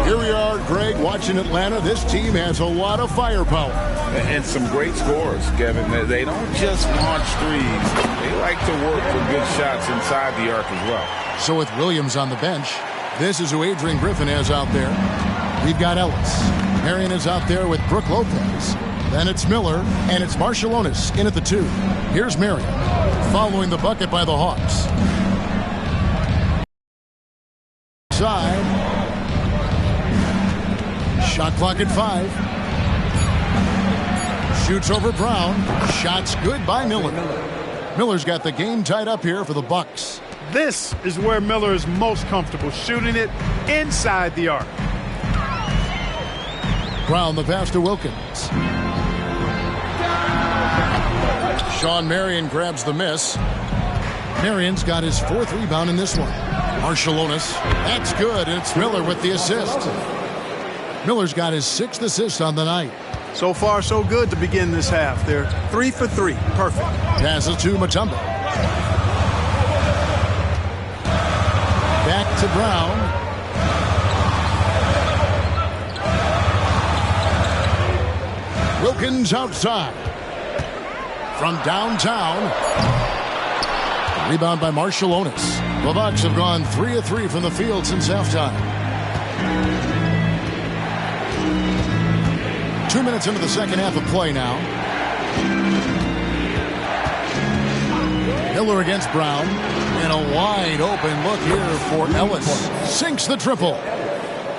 [SPEAKER 1] Here we are, Greg, watching Atlanta. This team has a lot of firepower.
[SPEAKER 3] And some great scores, Kevin. They don't just launch threes. They like to work for good shots inside the arc as well.
[SPEAKER 1] So with Williams on the bench, this is who Adrian Griffin has out there. We've got Ellis. Marion is out there with Brooke Lopez. Then it's Miller, and it's Marciulionis in at the 2. Here's Marion, following the bucket by the Hawks. Side. Shot clock at 5. Shoots over Brown. Shots good by Miller. Miller's got the game tied up here for the Bucks.
[SPEAKER 15] This is where Miller is most comfortable, shooting it inside the arc.
[SPEAKER 1] Brown the pass to Wilkins. Sean Marion grabs the miss. Marion's got his 4th rebound in this one. Marciulionis, that's good, and it's Miller with the assist. Miller's got his 6th assist on the night.
[SPEAKER 15] So far, so good to begin this half. They're 3 for 3. Perfect.
[SPEAKER 1] Passes to Mutombo. Back to Brown. Wilkins outside. From downtown. Rebound by Marciulionis. The Bucks have gone 3 of 3 from the field since halftime. 2 minutes into the second half of play now. Miller against Brown. And a wide open look here for Ellis. Sinks the triple.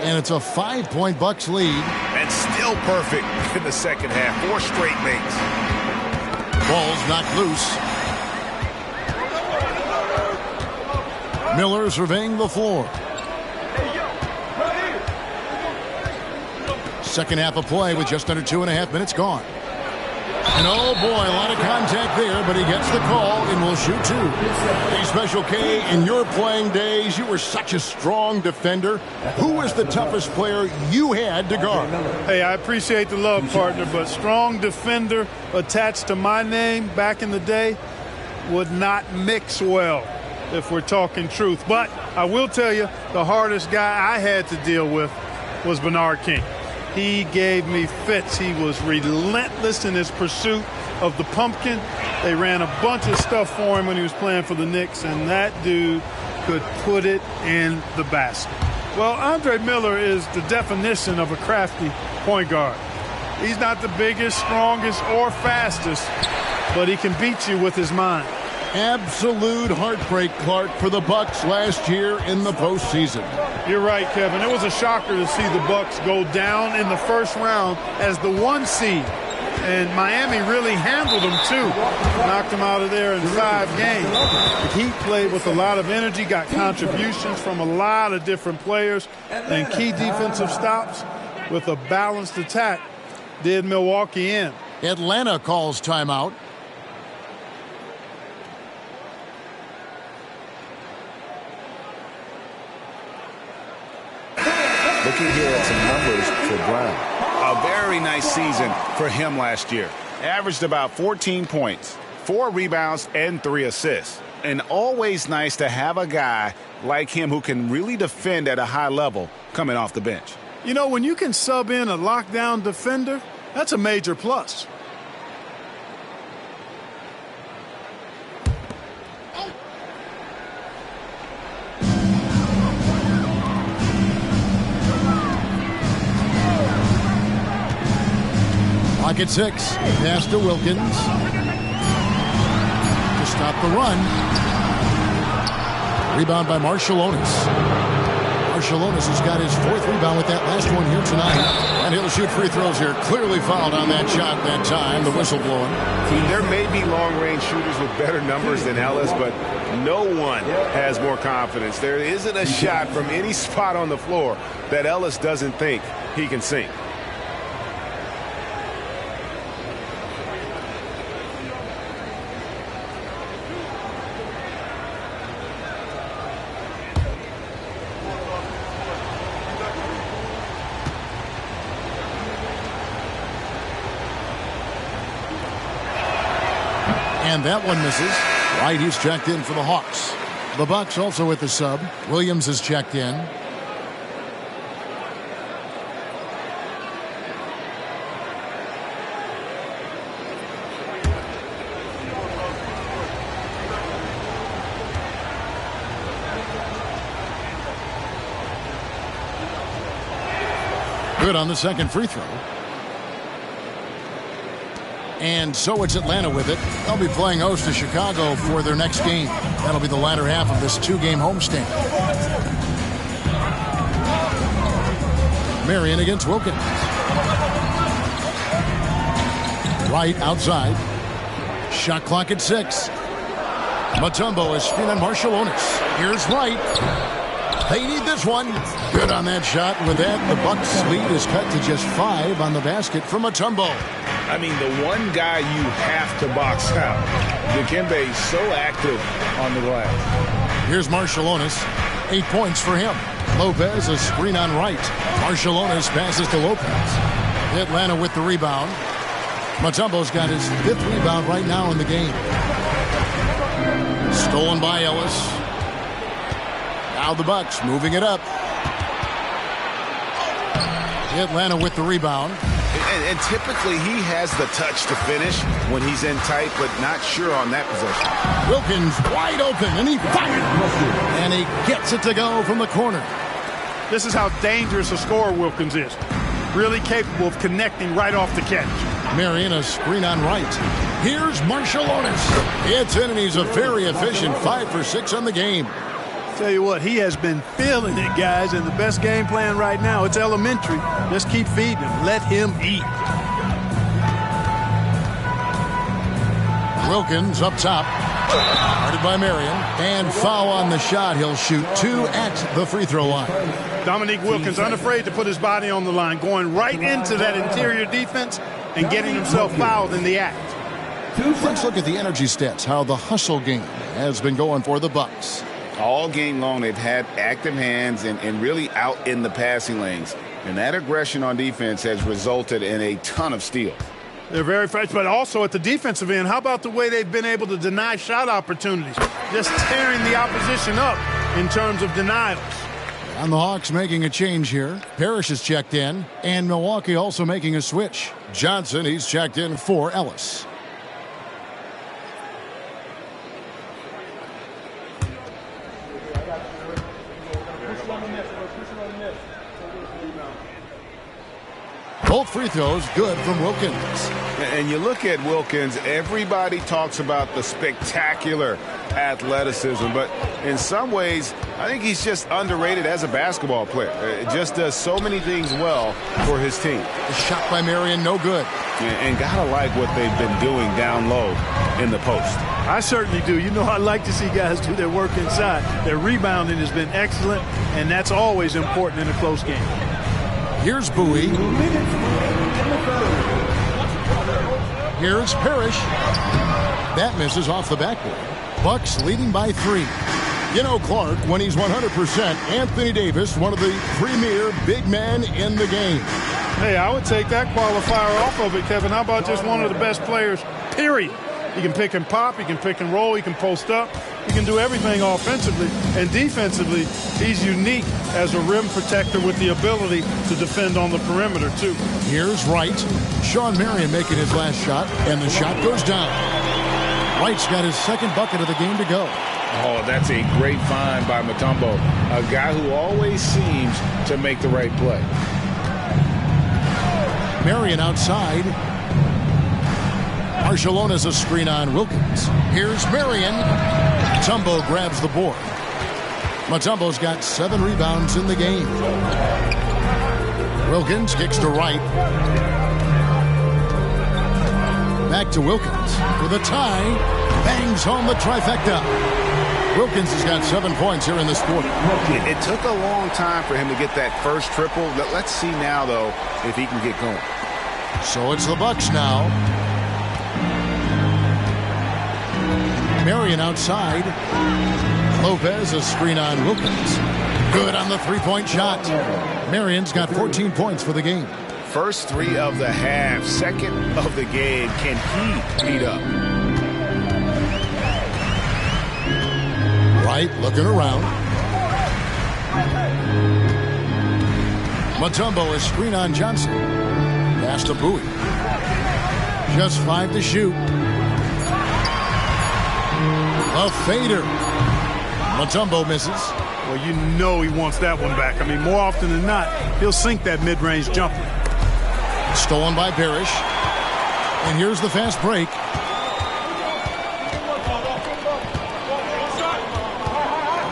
[SPEAKER 1] And it's a 5-point Bucks lead.
[SPEAKER 5] And still perfect in the second half. 4 straight makes.
[SPEAKER 1] Ball's knocked loose. Miller surveying the floor. Second half of play with just under 2.5 minutes gone. And oh boy, a lot of contact there, but he gets the call and will shoot two. Hey, Special K, in your playing days, you were such a strong defender. Who was the toughest player you had to guard?
[SPEAKER 15] Hey, I appreciate the love, partner, but strong defender attached to my name back in the day would not mix well, if we're talking truth. But I will tell you, the hardest guy I had to deal with was Bernard King. He gave me fits. He was relentless in his pursuit of the pumpkin. They ran a bunch of stuff for him when he was playing for the Knicks, and that dude could put it in the basket. Well, Andre Miller is the definition of a crafty point guard. He's not the biggest, strongest, or fastest, but he can beat you with his mind.
[SPEAKER 1] Absolute heartbreak, Clark, for the Bucks last year in the postseason.
[SPEAKER 15] You're right, Kevin. It was a shocker to see the Bucks go down in the first round as the 1 seed. And Miami really handled them, too. Knocked them out of there in 5 games. The Heat played with a lot of energy, got contributions from a lot of different players, and key defensive stops with a balanced attack did Milwaukee in.
[SPEAKER 1] Atlanta calls timeout.
[SPEAKER 3] Looking here at some numbers for Brown. A very nice season for him last year. Averaged about 14 points, 4 rebounds, and 3 assists. And always nice to have a guy like him who can really defend at a high level coming off the bench.
[SPEAKER 15] You know, when you can sub in a lockdown defender, that's a major plus.
[SPEAKER 1] Clock at 6. Pass to Wilkins. To stop the run. Rebound by Marciulionis. Marciulionis has got his 4th rebound with that last one here tonight. And he'll shoot free throws here. Clearly fouled on that shot that time. The whistle blowing.
[SPEAKER 5] There may be long-range shooters with better numbers than Ellis, but no one has more confidence. There isn't a shot from any spot on the floor that Ellis doesn't think he can sink.
[SPEAKER 1] And that one misses. White, he's checked in for the Hawks. The Bucks also with the sub. Williams is checked in. Good on the second free throw. And so it's Atlanta with it. They'll be playing host to Chicago for their next game. That'll be the latter half of this 2-game homestand. Marion against Wilkins. Wright outside. Shot clock at 6. Mutombo is spinning on Marciulionis. Here's Wright. They need this one. Good on that shot. With that, the Bucks' lead is cut to just 5 on the basket from Mutombo.
[SPEAKER 3] I mean, the one guy you have to box out. Dikembe is so active on the glass.
[SPEAKER 1] Here's Marciulionis. 8 points for him. Lopez, a screen on Wright. Marciulionis passes to Lopez. Atlanta with the rebound. Mutombo's got his 5th rebound right now in the game. Stolen by Ellis. Now the Bucks moving it up. Atlanta with the rebound.
[SPEAKER 3] And typically he has the touch to finish when he's in tight, but not sure on that possession.
[SPEAKER 1] Wilkins wide open, and he fired. And he gets it to go from the corner.
[SPEAKER 15] This is how dangerous a scorer Wilkins is. Really capable of connecting right off the catch.
[SPEAKER 1] Marion, a screen on Wright. Here's Marciulionis. It's in, and he's a very efficient 5 for 6 on the game.
[SPEAKER 15] Tell you what, he has been feeling it, guys, and the best game plan right now, it's elementary. Just keep feeding him. Let him eat.
[SPEAKER 1] Wilkins up top. Guarded by Marion. And foul on the shot. He'll shoot 2 at the free throw line.
[SPEAKER 15] Dominique Wilkins, unafraid to put his body on the line, going right into that interior defense and getting himself fouled in the act.
[SPEAKER 1] Let's look at the energy stats, how the hustle game has been going for the Bucks.
[SPEAKER 3] All game long, they've had active hands and really out in the passing lanes. And that aggression on defense has resulted in a ton of steals.
[SPEAKER 15] They're very fresh, but also at the defensive end, how about the way they've been able to deny shot opportunities? Just tearing the opposition up in terms of denials.
[SPEAKER 1] And the Hawks making a change here. Parrish is checked in, and Milwaukee also making a switch. Johnson, he's checked in for Ellis. Both free throws good from Wilkins.
[SPEAKER 3] And you look at Wilkins, everybody talks about the spectacular athleticism, but in some ways, I think he's just underrated as a basketball player. Just does so many things well for his team.
[SPEAKER 1] The shot by Marion, no good.
[SPEAKER 3] And gotta like what they've been doing down low in the post.
[SPEAKER 15] I certainly do. You know, I like to see guys do their work inside. Their rebounding has been excellent, and that's always important in a close game.
[SPEAKER 1] Here's Bowie. Here's Parrish. That misses off the backboard. Bucks leading by 3. You know, Clark, when he's 100%, Anthony Davis, one of the premier big men in the game.
[SPEAKER 15] Hey, I would take that qualifier off of it, Kevin. How about just one of the best players, period? He can pick and pop, he can pick and roll, he can post up, he can do everything offensively. And defensively, he's unique as a rim protector with the ability to defend on the perimeter, too.
[SPEAKER 1] Here's Wright. Sean Marion making his last shot, and the shot goes down. Wright's got his second bucket of the game to go.
[SPEAKER 3] Oh, that's a great find by Mutombo, a guy who always seems to make the right play.
[SPEAKER 1] Marion outside. Barcelona's a screen on Wilkins. Here's Marion. Mutombo grabs the board. Mutombo's got 7 rebounds in the game. Wilkins kicks to Wright. Back to Wilkins for the tie. Bangs home the trifecta. Wilkins has got 7 points here in this quarter.
[SPEAKER 3] It took a long time for him to get that first triple. Let's see now, though, if he can get going.
[SPEAKER 1] So it's the Bucks now. Marion outside. Lopez a screen on Wilkins. Good on the three-point shot. Marion's got 14 points for the game.
[SPEAKER 3] First 3 of the half, second of the game. Can he beat up?
[SPEAKER 1] Wright looking around. Mutombo is screen on Johnson. Pass to Bowie. Just 5 to shoot. A fader. Mutombo misses.
[SPEAKER 15] Well, you know he wants that one back. I mean, more often than not, he'll sink that mid-range jumper.
[SPEAKER 1] Stolen by Parrish. And here's the fast break.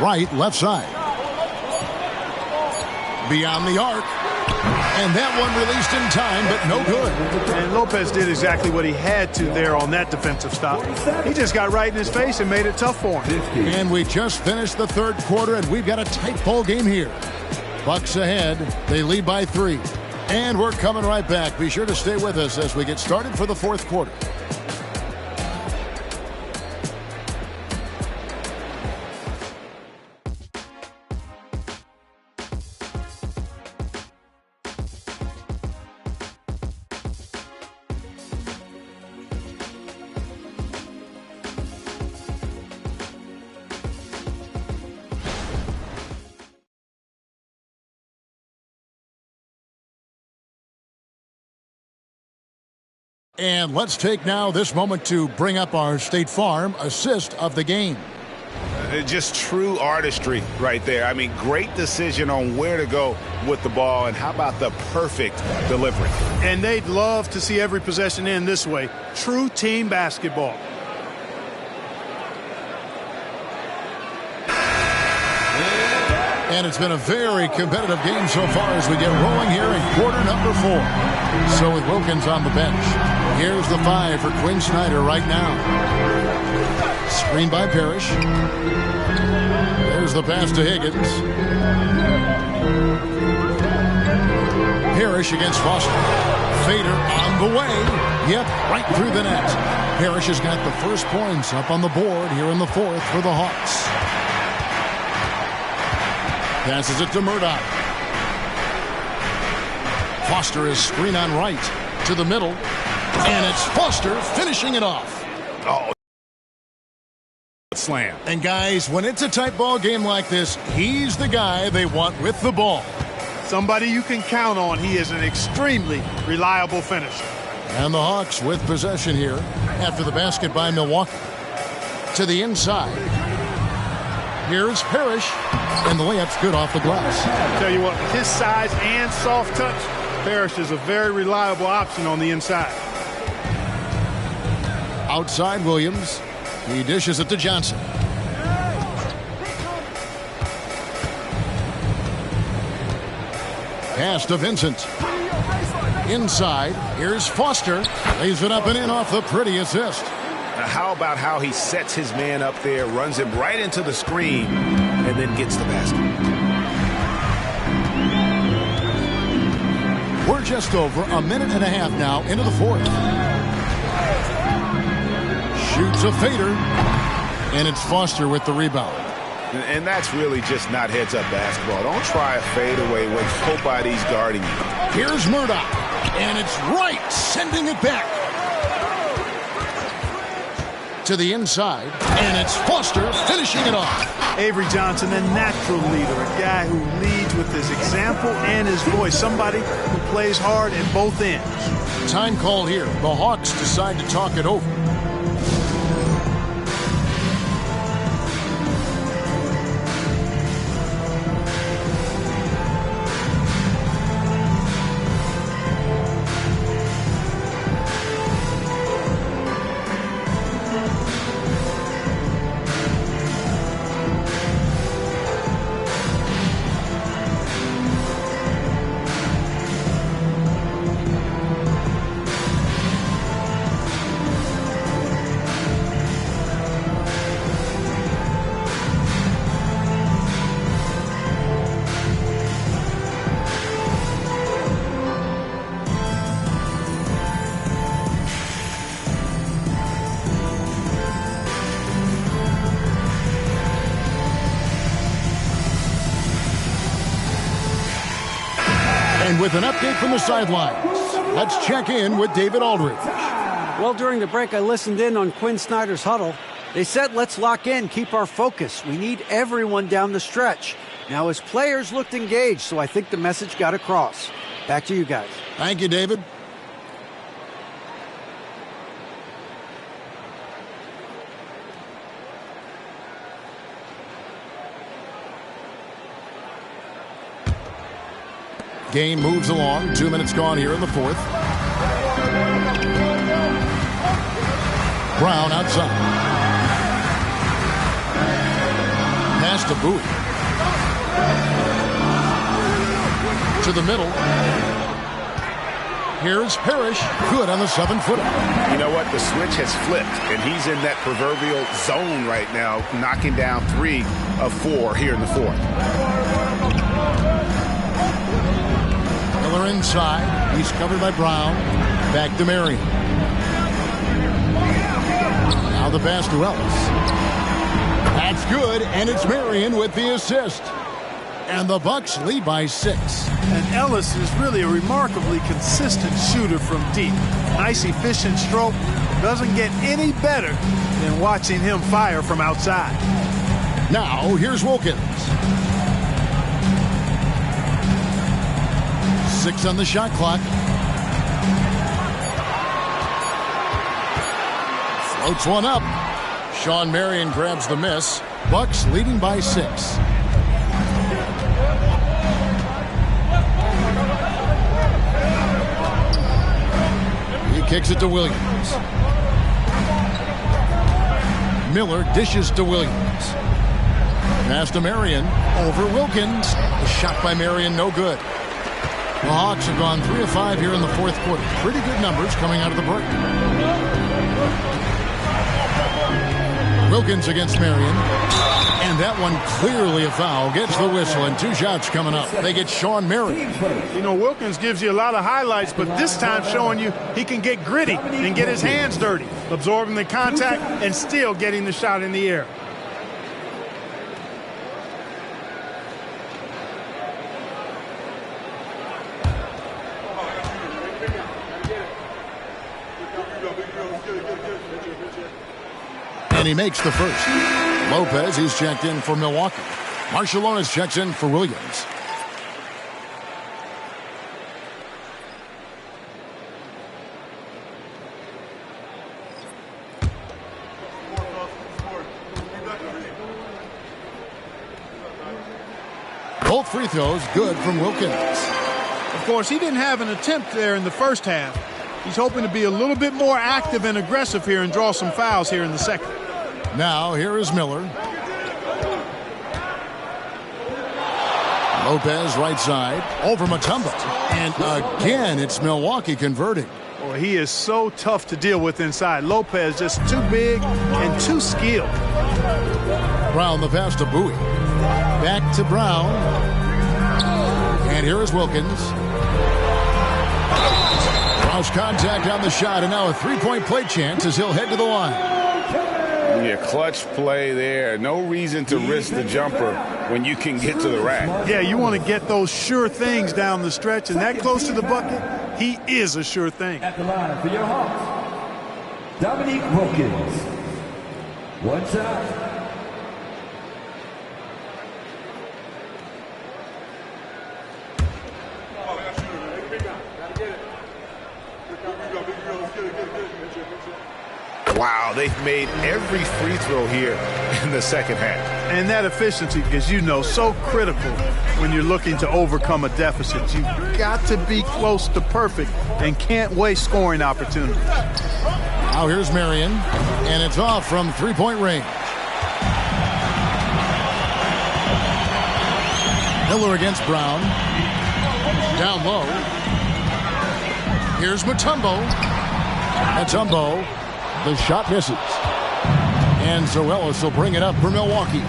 [SPEAKER 1] Wright, left side. Beyond the arc. And that one released in time, but no good.
[SPEAKER 15] And Lopez did exactly what he had to there on that defensive stop. He just got right in his face and made it tough for him.
[SPEAKER 1] And we just finished the third quarter, and we've got a tight ball game here. Bucks ahead. They lead by 3. And we're coming right back. Be sure to stay with us as we get started for the fourth quarter. And let's take now this moment to bring up our State Farm assist of the game.
[SPEAKER 3] Just true artistry right there. I mean, great decision on where to go with the ball, and how about the perfect delivery?
[SPEAKER 15] And they'd love to see every possession end this way. True team basketball.
[SPEAKER 1] And it's been a very competitive game so far as we get rolling here in quarter number 4. So with Wilkins on the bench, here's the 5 for Quinn Snyder right now. Screen by Parrish. There's the pass to Higgins. Parrish against Foster. Fader on the way. Yep, right through the net. Parrish has got the first points up on the board here in the fourth for the Hawks. Passes it to Murdoch. Foster is screen on right to the middle. And it's Foster finishing it off.
[SPEAKER 5] Oh, slam.
[SPEAKER 1] And guys, when it's a tight ball game like this, he's the guy they want with the ball.
[SPEAKER 15] Somebody you can count on. He is an extremely reliable finisher.
[SPEAKER 1] And the Hawks with possession here after the basket by Milwaukee. To the inside. Here's Parrish. And the layup's good off the glass.
[SPEAKER 15] I'll tell you what, with his size and soft touch, Parrish is a very reliable option on the inside.
[SPEAKER 1] Outside Williams. He dishes it to Johnson. Pass to Vincent. Inside. Here's Foster. Lays it up and in off the pretty assist.
[SPEAKER 5] Now how about how he sets his man up there, runs him right into the screen, and then gets the basket.
[SPEAKER 1] We're just over a minute and a half now into the fourth. Shoots a fader. And it's Foster with the rebound.
[SPEAKER 5] And that's really just not heads-up basketball. Don't try a fadeaway when nobody's guarding you.
[SPEAKER 1] Here's Murdoch. And it's right, sending it back. To the inside. And it's Foster finishing it off.
[SPEAKER 15] Avery Johnson, a natural leader, a guy who leads with his example and his voice. Somebody who plays hard at both ends.
[SPEAKER 1] Time call here. The Hawks decide to talk it over. And with an update from the sidelines, let's check in with David Aldridge.
[SPEAKER 4] Well, during the break, I listened in on Quinn Snyder's huddle. They said, let's lock in, keep our focus. We need everyone down the stretch. Now, his players looked engaged, so I think the message got across. Back to you guys.
[SPEAKER 1] Thank you, David. Game moves along. 2 minutes gone here in the fourth. Brown outside. Pass to Bowie. To the middle. Here's Parrish. Good on the 7-footer.
[SPEAKER 5] You know what? The switch has flipped, and he's in that proverbial zone right now, knocking down 3 of 4 here in the fourth.
[SPEAKER 1] Miller inside. He's covered by Brown. Back to Marion. Now the pass to Ellis. That's good, and it's Marion with the assist. And the Bucks lead by 6.
[SPEAKER 15] And Ellis is really a remarkably consistent shooter from deep. Nice, efficient stroke. Doesn't get any better than watching him fire from outside.
[SPEAKER 1] Now, here's Wilkins. 6 on the shot clock. Floats one up. Sean Marion grabs the miss. Bucks leading by 6. He kicks it to Williams. Miller dishes to Williams. Pass to Marion. Over Wilkins. The shot by Marion, no good. The Hawks have gone 3 of 5 here in the fourth quarter. Pretty good numbers coming out of the break. Wilkins against Marion. And that one clearly a foul. Gets the whistle, and 2 shots coming up. They get Sean Marion.
[SPEAKER 15] You know, Wilkins gives you a lot of highlights, but this time showing you he can get gritty and get his hands dirty, absorbing the contact and still getting the shot in the air.
[SPEAKER 1] And he makes the first. Lopez, he's checked in for Milwaukee. Marciulionis checks in for Williams. Both free throws good from Wilkins.
[SPEAKER 15] Of course, he didn't have an attempt there in the first half. He's hoping to be a little bit more active and aggressive here and draw some fouls here in the second.
[SPEAKER 1] Now, here is Miller. Lopez, right side, over Mutombo. And again, it's Milwaukee converting.
[SPEAKER 15] Boy, he is so tough to deal with inside. Lopez just too big and too skilled.
[SPEAKER 1] Brown, the pass to Bowie. Back to Brown. And here is Wilkins. Brown's contact on the shot, and now a three-point play chance as he'll head to the line.
[SPEAKER 3] Yeah, clutch play there. No reason to risk the jumper when you can get to the rack.
[SPEAKER 15] Yeah, you want to get those sure things down the stretch, and that close to the bucket, he is a sure thing.
[SPEAKER 7] At the line for your Hawks, Dominique Wilkins. One shot.
[SPEAKER 5] Wow, they've made every free throw here in the second half.
[SPEAKER 15] And that efficiency is, you know, so critical when you're looking to overcome a deficit. You've got to be close to perfect and can't waste scoring opportunities.
[SPEAKER 1] Now here's Marion, and it's off from three-point range. Miller against Brown. Down low. Here's Mutombo. Mutombo. The shot misses. And Zoelis will bring it up for Milwaukee.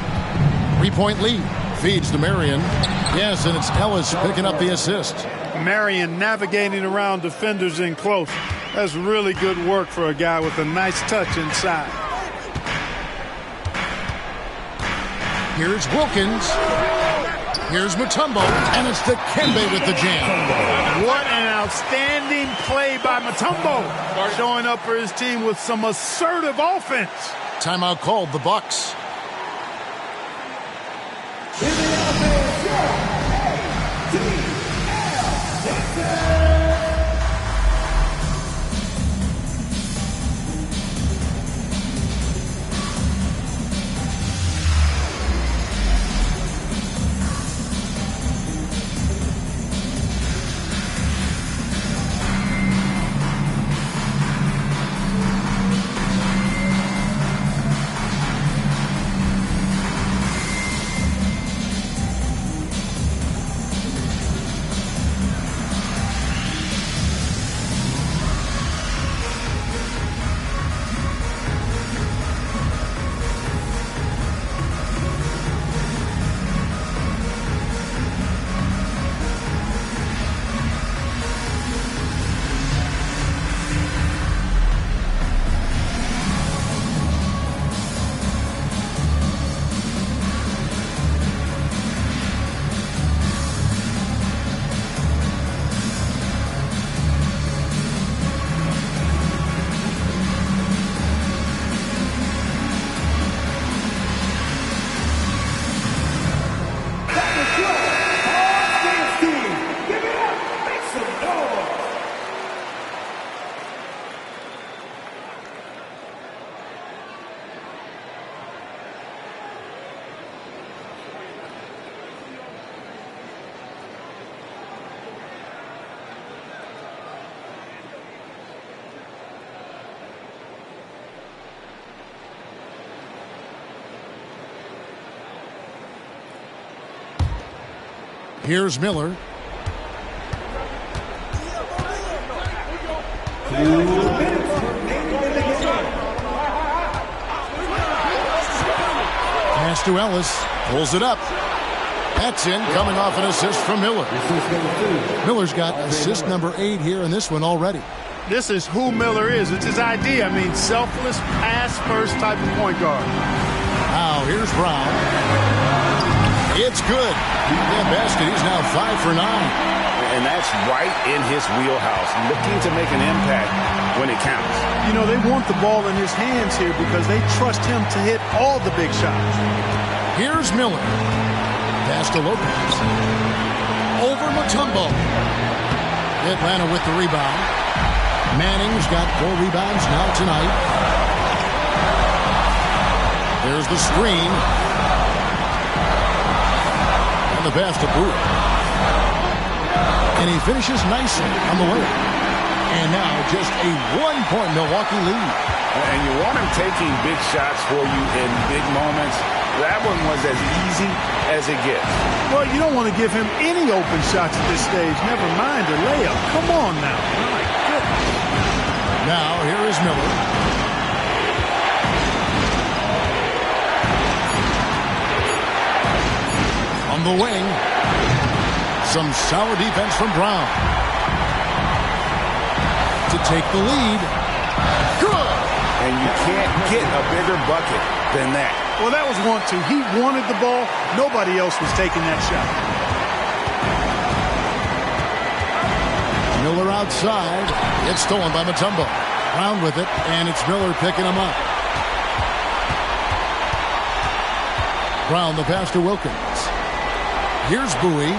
[SPEAKER 1] 3-point lead. Feeds to Marion. Yes, and it's Ellis picking up the assist.
[SPEAKER 15] Marion navigating around defenders in close. That's really good work for a guy with a nice touch inside.
[SPEAKER 1] Here's Wilkins. Here's Mutombo. And it's Dikembe with the jam.
[SPEAKER 15] What an outstanding play by Mutombo. Showing up for his team with some assertive offense.
[SPEAKER 1] Timeout called, the Bucks. Here's Miller. Pass to Ellis. Pulls it up. That's in, coming off an assist from Miller. Miller's got assist number 8 here in this one already.
[SPEAKER 15] This is who Miller is. It's his idea. I mean, selfless, pass-first type of point guard.
[SPEAKER 1] Now, here's Brown. It's good. That basket, he's now 5 for 9.
[SPEAKER 3] And that's right in his wheelhouse, looking to make an impact when it counts.
[SPEAKER 15] You know, they want the ball in his hands here because they trust him to hit all the big shots.
[SPEAKER 1] Here's Miller. Pass to Lopez. Over Mutombo. Atlanta with the rebound. Manning's got 4 rebounds now tonight. There's the screen. And the pass to Bowie. And he finishes nicely on the way. And now just a 1-point Milwaukee lead.
[SPEAKER 3] And you want him taking big shots for you in big moments. That one was as easy as it gets.
[SPEAKER 15] Well, you don't want to give him any open shots at this stage. Never mind a layup. Come on now. My goodness.
[SPEAKER 1] Now, here is Miller. On the wing. Some solid defense from Brown. To take the lead. Good!
[SPEAKER 3] And you can't get a bigger bucket than that.
[SPEAKER 15] Well, that was 1-2. He wanted the ball. Nobody else was taking that shot.
[SPEAKER 1] Miller outside. It's stolen by Mutombo. Brown with it, and it's Miller picking him up. Brown, the pass to Wilkins. Here's Bowie.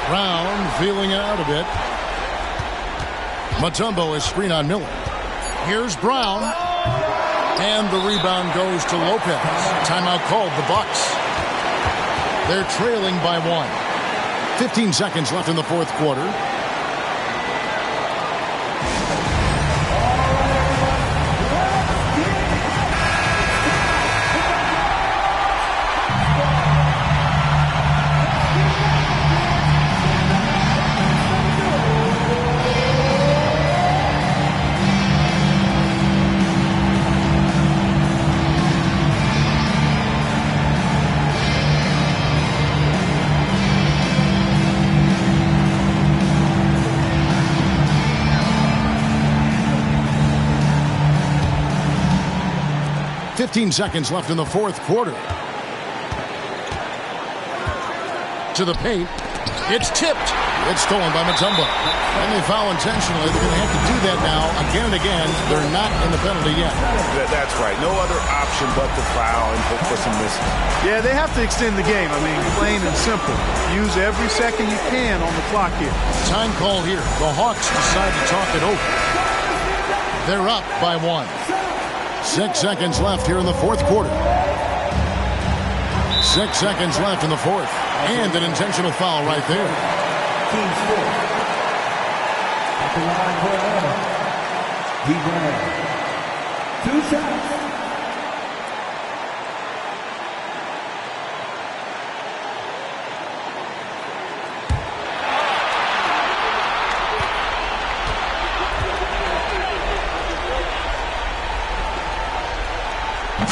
[SPEAKER 1] Brown feeling it out a bit. Mutombo is screen on Miller. Here's Brown. And the rebound goes to Lopez. Timeout called, the Bucks. They're trailing by 1. 15 seconds left in the fourth quarter. Fifteen seconds left in the fourth quarter. To the paint. It's tipped. It's stolen by Mutombo. And they foul intentionally. They're going to have to do that now again and again. They're not in the penalty yet.
[SPEAKER 3] That's right. No other option but to foul and hope for some misses.
[SPEAKER 15] Yeah, they have to extend the game. I mean, plain and simple. Use every second you can on the clock here.
[SPEAKER 1] Time call here. The Hawks decide to talk it over. They're up by 1. 6 seconds left here in the fourth quarter. 6 seconds left in the fourth. And an intentional foul right there.
[SPEAKER 7] Team score. At the line for Atlanta. He ran 2 shots.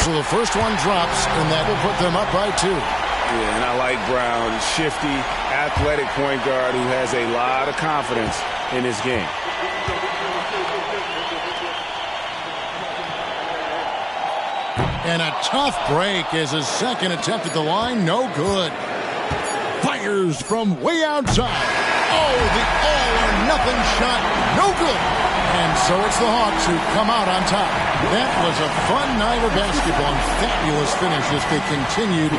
[SPEAKER 1] So the first one drops, and that will put them up by 2.
[SPEAKER 3] Yeah, and I like Brown, shifty, athletic point guard who has a lot of confidence in his game.
[SPEAKER 1] And a tough break as his second attempt at the line, no good. Fires from way outside. Oh, the all-or-nothing shot, no good. And so it's the Hawks who come out on top. That was a fun night of basketball and fabulous finish as they continued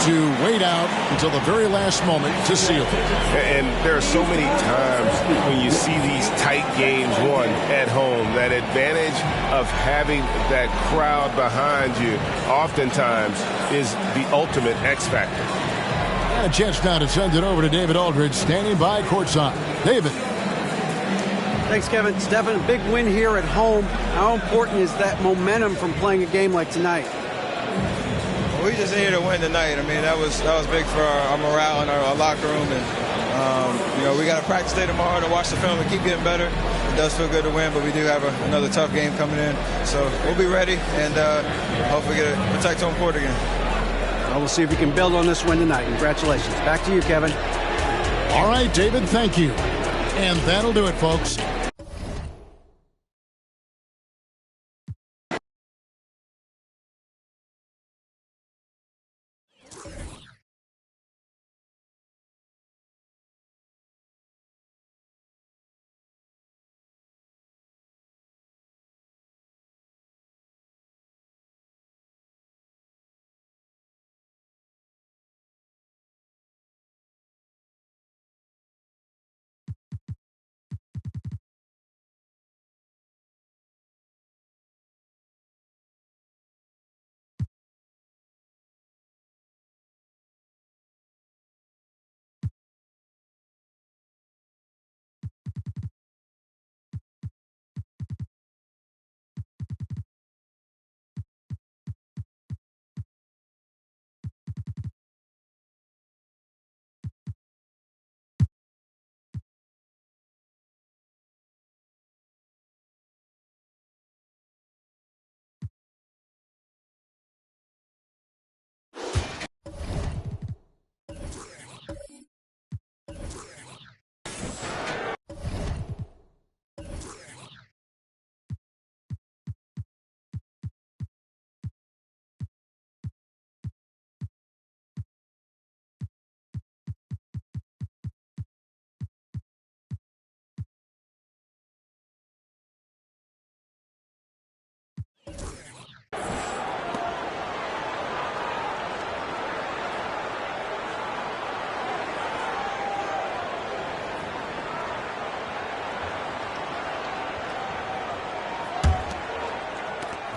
[SPEAKER 1] to wait out until the very last moment to seal it.
[SPEAKER 5] And there are so many times when you see these tight games won at home, that advantage of having that crowd behind you oftentimes is the ultimate X factor.
[SPEAKER 1] And a chance now to send it over to David Aldridge, standing by courtside. David.
[SPEAKER 4] Thanks, Kevin. Stephen, a big win here at home. How important is that momentum from playing a game like tonight?
[SPEAKER 14] Well, we just needed to win tonight. I mean, that was big for our morale in our locker room. And, we got to practice today tomorrow to watch the film and keep getting better.
[SPEAKER 16] does feel good to win, but we do have another tough game coming in. So we'll be ready and hopefully get to protect home court again.
[SPEAKER 4] Well, we'll see if we can build on this win tonight. Congratulations. Back to you, Kevin.
[SPEAKER 1] All right, David, thank you. And that'll do it, folks.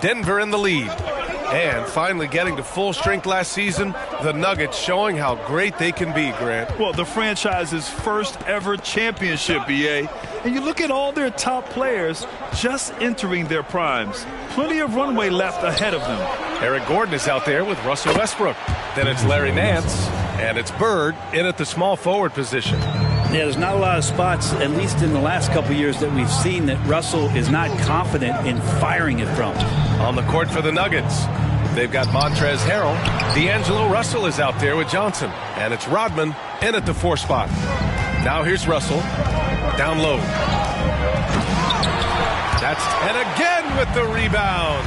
[SPEAKER 13] Denver in the lead. And finally getting to full strength last season, the Nuggets showing how great they can be, Grant.
[SPEAKER 10] Well, the franchise's first ever championship, BA. And you look at all their top players just entering their primes. Plenty of runway left ahead of them.
[SPEAKER 13] Eric Gordon is out there with Russell Westbrook. Then it's Larry Nance, and it's Bird in at the small forward position.
[SPEAKER 17] Yeah, there's not a lot of spots, at least in the last couple of years, that we've seen that Russell is not confident in firing it from.
[SPEAKER 13] On the court for the Nuggets, they've got Montrezl Harrell. D'Angelo Russell is out there with Johnson. And it's Rodman in at the 4 spot. Now here's Russell. Down low. And again with the rebound.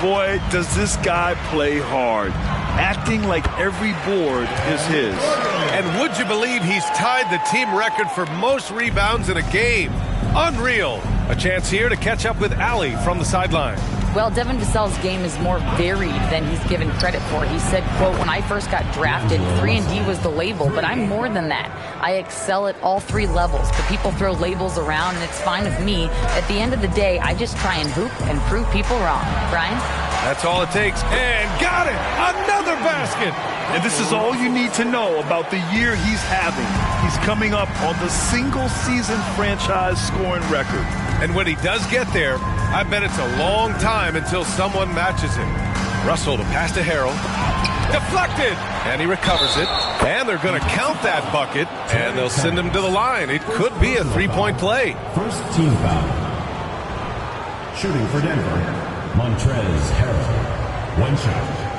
[SPEAKER 10] Boy, does this guy play hard. Acting like every board is his.
[SPEAKER 13] And would you believe he's tied the team record for most rebounds in a game? Unreal. A chance here to catch up with Allie from the sideline.
[SPEAKER 12] Well, Devin Vassell's game is more varied than he's given credit for. He said, quote, when I first got drafted, 3-and-D was the label, but I'm more than that. I excel at all 3 levels. The people throw labels around, and it's fine with me. At the end of the day, I just try and hoop and prove people wrong. Brian?
[SPEAKER 13] That's all it takes. And got it! Another basket!
[SPEAKER 10] And this is all you need to know about the year he's having. He's coming up on the single-season franchise scoring record.
[SPEAKER 13] And when he does get there, I bet it's a long time until someone matches him. Russell to pass to Harrell. Deflected! And he recovers it. And they're going to count that bucket. And they'll send him to the line. It could be a 3-point play.
[SPEAKER 6] First team foul. Shooting for Denver, Montrezl Harrell. 1 shot.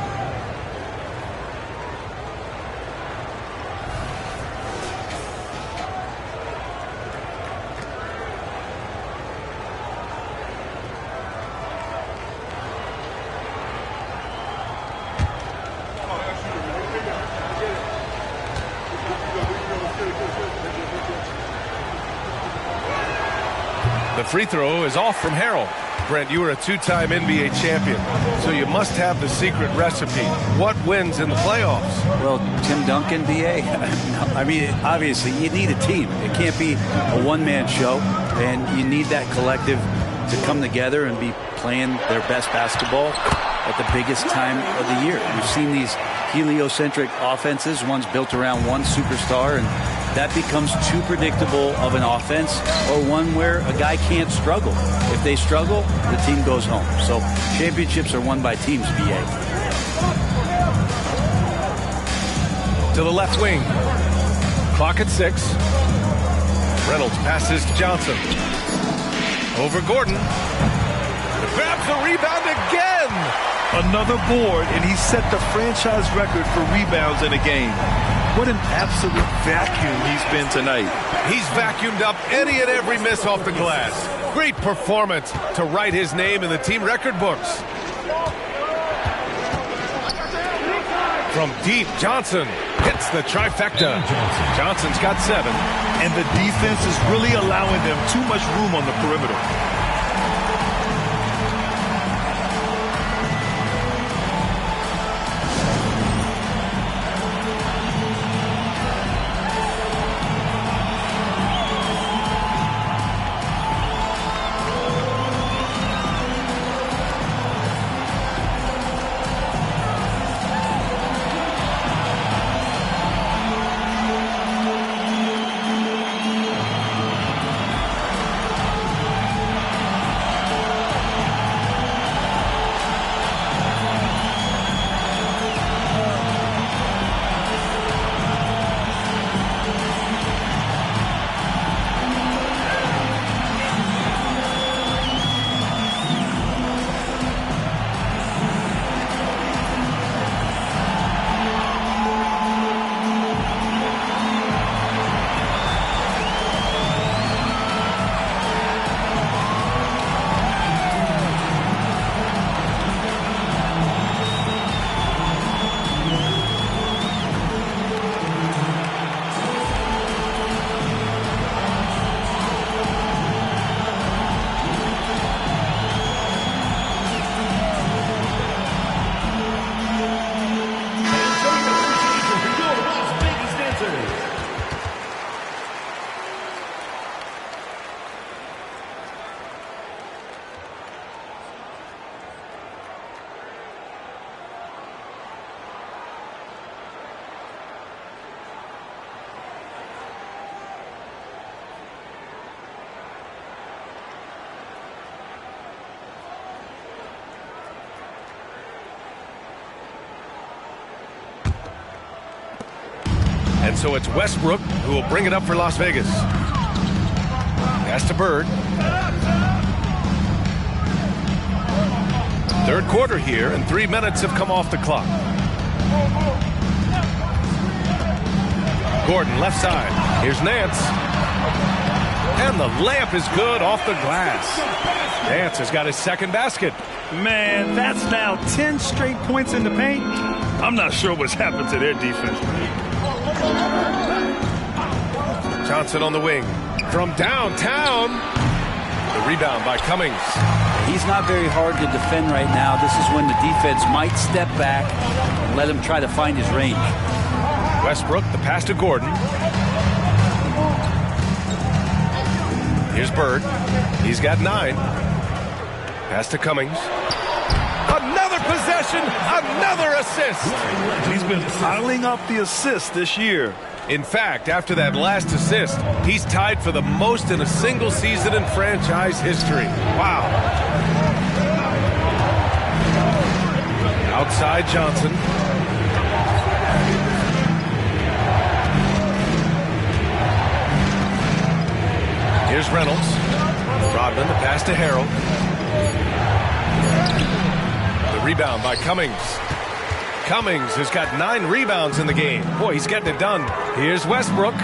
[SPEAKER 13] The free throw is off from Harrell. Brent, you were a 2-time NBA champion, so you must have the secret recipe. What wins in the playoffs?
[SPEAKER 17] Well, Tim Duncan, BA. I mean, obviously, you need a team. It can't be a one-man show, and you need that collective to come together and be playing their best basketball at the biggest time of the year. We've seen these heliocentric offenses, one's built around one superstar, and that becomes too predictable of an offense, or one where a guy can't struggle. If they struggle, the team goes home. So championships are won by teams, BA.
[SPEAKER 13] To the left wing. Clock at 6. Reynolds passes to Johnson. Over Gordon. Grabs the rebound again.
[SPEAKER 10] Another board, and he set the franchise record for rebounds in a game. What an absolute vacuum he's been tonight.
[SPEAKER 13] He's vacuumed up any and every miss off the glass. Great performance to write his name in the team record books. From deep, Johnson hits the trifecta. Johnson's got 7.
[SPEAKER 10] And the defense is really allowing them too much room on the perimeter.
[SPEAKER 13] And so it's Westbrook who will bring it up for Las Vegas. Pass to Bird. Third quarter here, and 3 minutes have come off the clock. Gordon, left side. Here's Nance. And the layup is good off the glass. Nance has got his second basket.
[SPEAKER 10] Man, that's now 10 straight points in the paint. I'm not sure what's happened to their defense.
[SPEAKER 13] Johnson on the wing. From downtown. The rebound by Cummings.
[SPEAKER 17] He's not very hard to defend right now. This is when the defense might step back and let him try to find his range.
[SPEAKER 13] Westbrook, the pass to Gordon. Here's Bird. He's got 9. Pass to Cummings. Another possession, another assist.
[SPEAKER 10] He's been piling up the assists this year.
[SPEAKER 13] In fact, after that last assist, he's tied for the most in a single season in franchise history. Wow. Outside Johnson. Here's Reynolds. Rodman, the pass to Harrell. The rebound by Cummings. Cummings has got 9 rebounds in the game. Boy, he's getting it done. Here's Westbrook.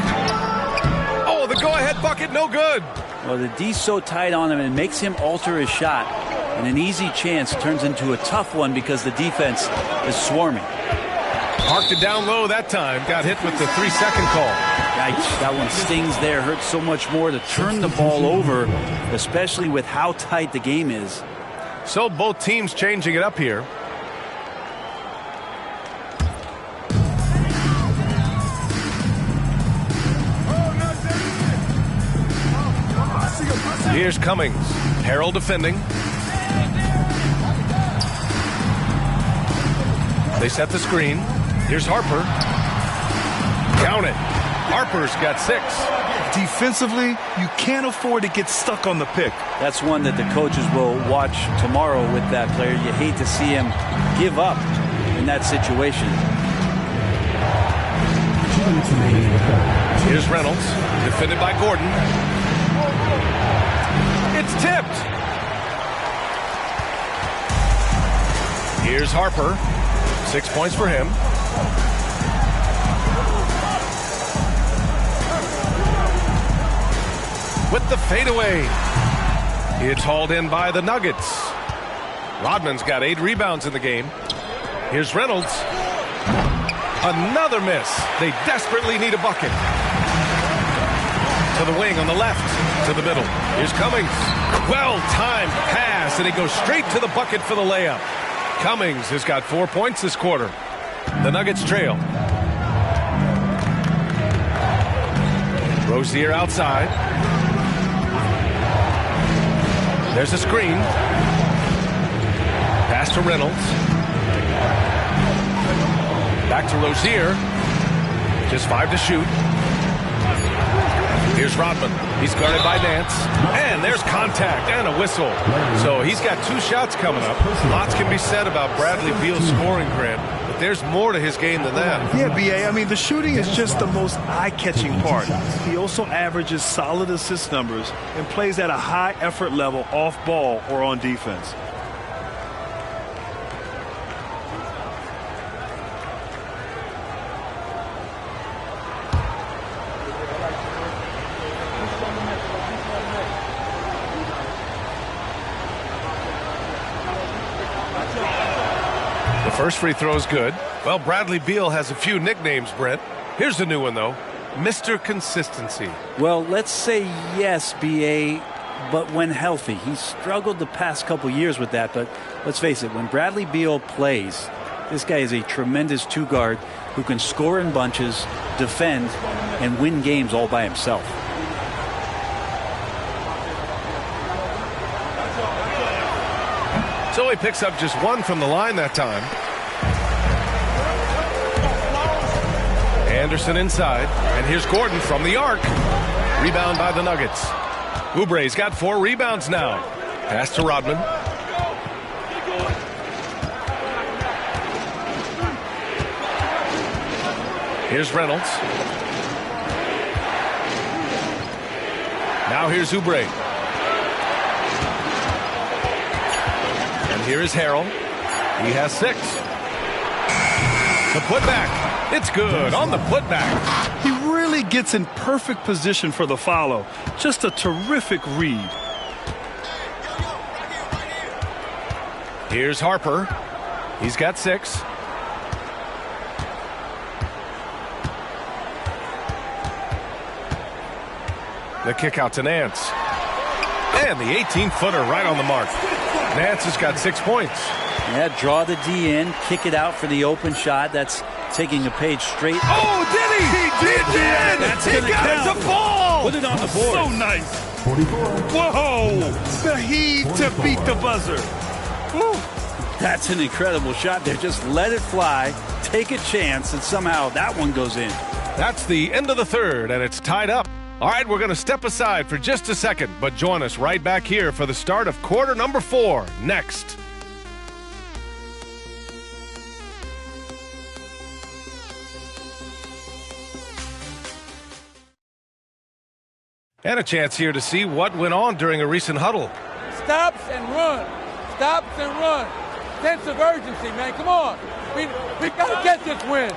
[SPEAKER 13] Oh, the go-ahead bucket, no good.
[SPEAKER 17] Well, the D's so tight on him, and it makes him alter his shot. And an easy chance turns into a tough one because the defense is swarming.
[SPEAKER 13] Parked it down low that time. Got hit with the 3-second call.
[SPEAKER 17] Yikes, that one stings there. Hurts so much more to turn the ball over, especially with how tight the game is.
[SPEAKER 13] So both teams changing it up here. Here's Cummings. Harrell defending. They set the screen. Here's Harper. Count it. Harper's got 6.
[SPEAKER 10] Defensively, you can't afford to get stuck on the pick.
[SPEAKER 17] That's one that the coaches will watch tomorrow with that player. You hate to see him give up in that situation.
[SPEAKER 13] Here's Reynolds. Defended by Gordon. It's tipped. Here's Harper. 6 points for him. With the fadeaway. It's hauled in by the Nuggets. Rodman's got 8 rebounds in the game. Here's Reynolds. Another miss. They desperately need a bucket. To the wing on the left. To the middle. Here's Cummings. Well-timed pass, and he goes straight to the bucket for the layup. Cummings has got 4 points this quarter. The Nuggets trail. Rozier outside. There's a screen. Pass to Reynolds. Back to Rozier. Just 5 to shoot. Here's Rodman. He's guarded by Nance. And there's contact and a whistle. So he's got 2 shots coming up. Lots can be said about Bradley Beal's scoring, Grant. But there's more to his game than that.
[SPEAKER 10] Yeah, B.A. I mean, the shooting is just the most eye-catching part. He also averages solid assist numbers and plays at a high effort level off ball or on defense.
[SPEAKER 13] First free throw is good. Well, Bradley Beal has a few nicknames, Brent. Here's a new one, though. Mr. Consistency.
[SPEAKER 17] Well, let's say yes, B.A., but when healthy. He's struggled the past couple years with that, but let's face it, when Bradley Beal plays, this guy is a tremendous 2-guard who can score in bunches, defend, and win games all by himself.
[SPEAKER 13] So he picks up just 1 from the line that time. Anderson inside, and here's Gordon from the arc. Rebound by the Nuggets. Oubre's got 4 rebounds now. Pass to Rodman. Here's Reynolds. Now here's Oubre. And here is Harrell. He has 6. The putback. It's good on the putback.
[SPEAKER 10] He really gets in perfect position for the follow. Just a terrific read.
[SPEAKER 13] Here's Harper. He's got 6. The kick out to Nance. And the 18-footer right on the mark. Nance has got 6 points.
[SPEAKER 17] Yeah, draw the D in, kick it out for the open shot. That's taking a page straight.
[SPEAKER 13] Oh, did he? He did it!
[SPEAKER 17] That's
[SPEAKER 13] he got
[SPEAKER 17] count.
[SPEAKER 13] it to fall!
[SPEAKER 17] Put it on the board.
[SPEAKER 10] So nice.
[SPEAKER 6] 44.
[SPEAKER 10] Whoa! The heave to beat the buzzer. Woo.
[SPEAKER 17] That's an incredible shot there. Just let it fly, take a chance, and somehow that one goes in.
[SPEAKER 13] That's the end of the third, and it's tied up. All right, we're going to step aside for just a second, but join us right back here for the start of quarter number 4 next. And a chance here to see what went on during a recent huddle.
[SPEAKER 18] Stops and run. Stops and run. Sense of urgency, man. Come on. We got to get this win.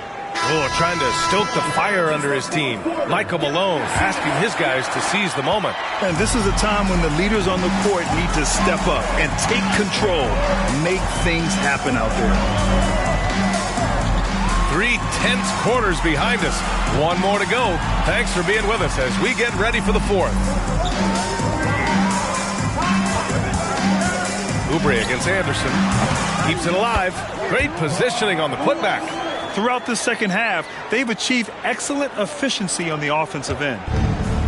[SPEAKER 13] Oh, trying to stoke the fire under his team. Michael Malone asking his guys to seize the moment.
[SPEAKER 10] And this is a time when the leaders on the court need to step up and take control, make things happen out there.
[SPEAKER 13] 3 tense quarters behind us. 1 more to go. Thanks for being with us as we get ready for the 4th. Oubre against Anderson. Keeps it alive. Great positioning on the putback.
[SPEAKER 10] Throughout the second half, they've achieved excellent efficiency on the offensive end.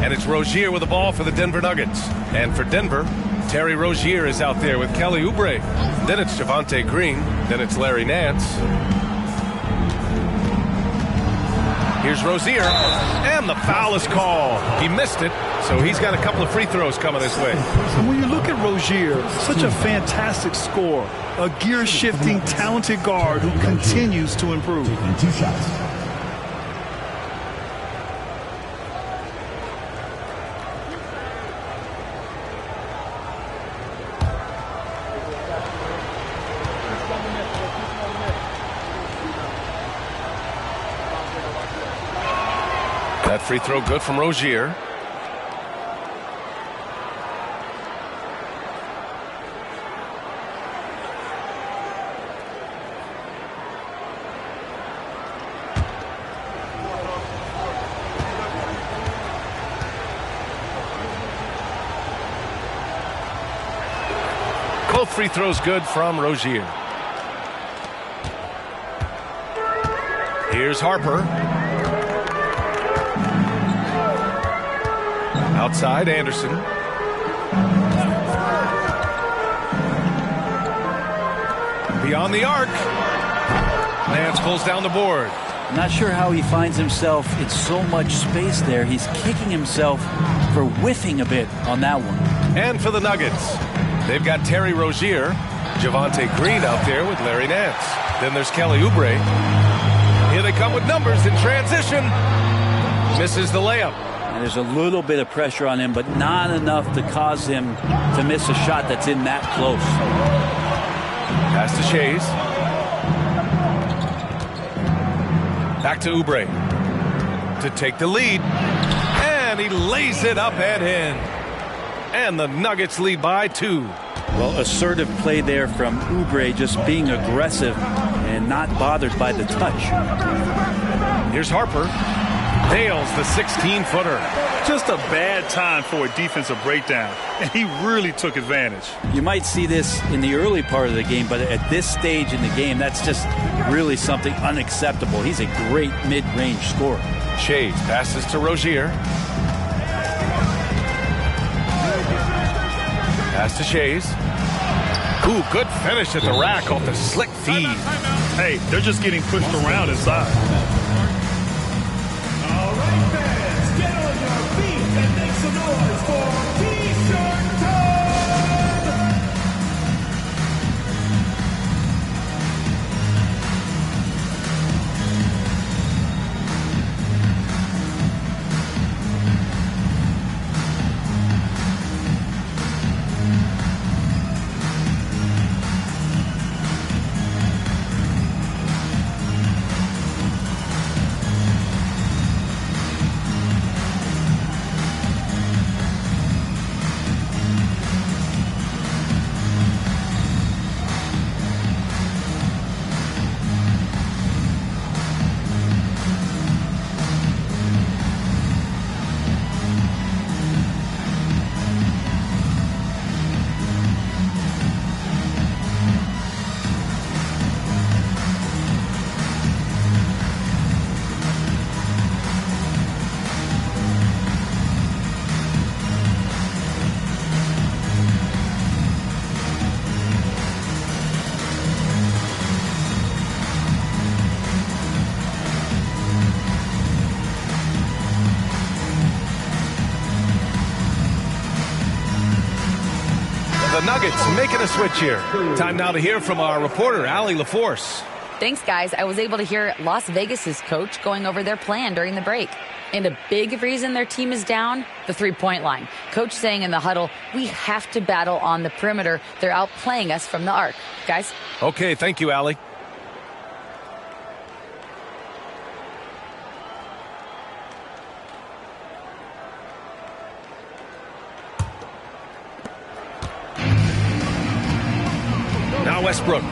[SPEAKER 13] And it's Rozier with the ball for the Denver Nuggets. And for Denver, Terry Rozier is out there with Kelly Oubre. Then it's Javonte Green. Then it's Larry Nance. Here's Rozier, and the foul is called. He missed it, so he's got a couple of free throws coming his way.
[SPEAKER 10] And when you look at Rozier, such a fantastic scorer, a gear-shifting, talented guard who continues to improve.
[SPEAKER 6] 2 shots.
[SPEAKER 13] That free throw good from Rozier. Both free throws good from Rozier. Here's Harper. Outside, Anderson. Beyond the arc. Nance pulls down the board.
[SPEAKER 17] Not sure how he finds himself in so much space there. He's kicking himself for whiffing a bit on that one.
[SPEAKER 13] And for the Nuggets, they've got Terry Rozier, Javonte Green out there with Larry Nance. Then there's Kelly Oubre. Here they come with numbers in transition. Misses the layup.
[SPEAKER 17] And there's a little bit of pressure on him, but not enough to cause him to miss a shot that's in that close.
[SPEAKER 13] Pass to Shays. Back to Oubre to take the lead. And he lays it up and in. And the Nuggets lead by 2.
[SPEAKER 17] Well, assertive play there from Oubre, just being aggressive and not bothered by the touch.
[SPEAKER 13] Here's Harper. Nails the 16-footer.
[SPEAKER 10] Just a bad time for a defensive breakdown, and he really took advantage.
[SPEAKER 17] You might see this in the early part of the game, but at this stage in the game, that's just really something unacceptable. He's a great mid-range scorer.
[SPEAKER 13] Shays passes to Rozier. Pass to Shays. Ooh, good finish at the rack off the slick feed.
[SPEAKER 10] Hey, they're just getting pushed around inside.
[SPEAKER 7] All right, fans, get on your feet and make some noise for T-shirt time!
[SPEAKER 13] The Nuggets making a switch here. Time now to hear from our reporter, Allie LaForce.
[SPEAKER 12] Thanks, guys. I was able to hear Las Vegas's coach going over their plan during the break. And a big reason their team is down, the three-point line. Coach saying in the huddle, we have to battle on the perimeter. They're outplaying us from the arc. Guys?
[SPEAKER 13] Okay, thank you, Allie. Now Westbrook.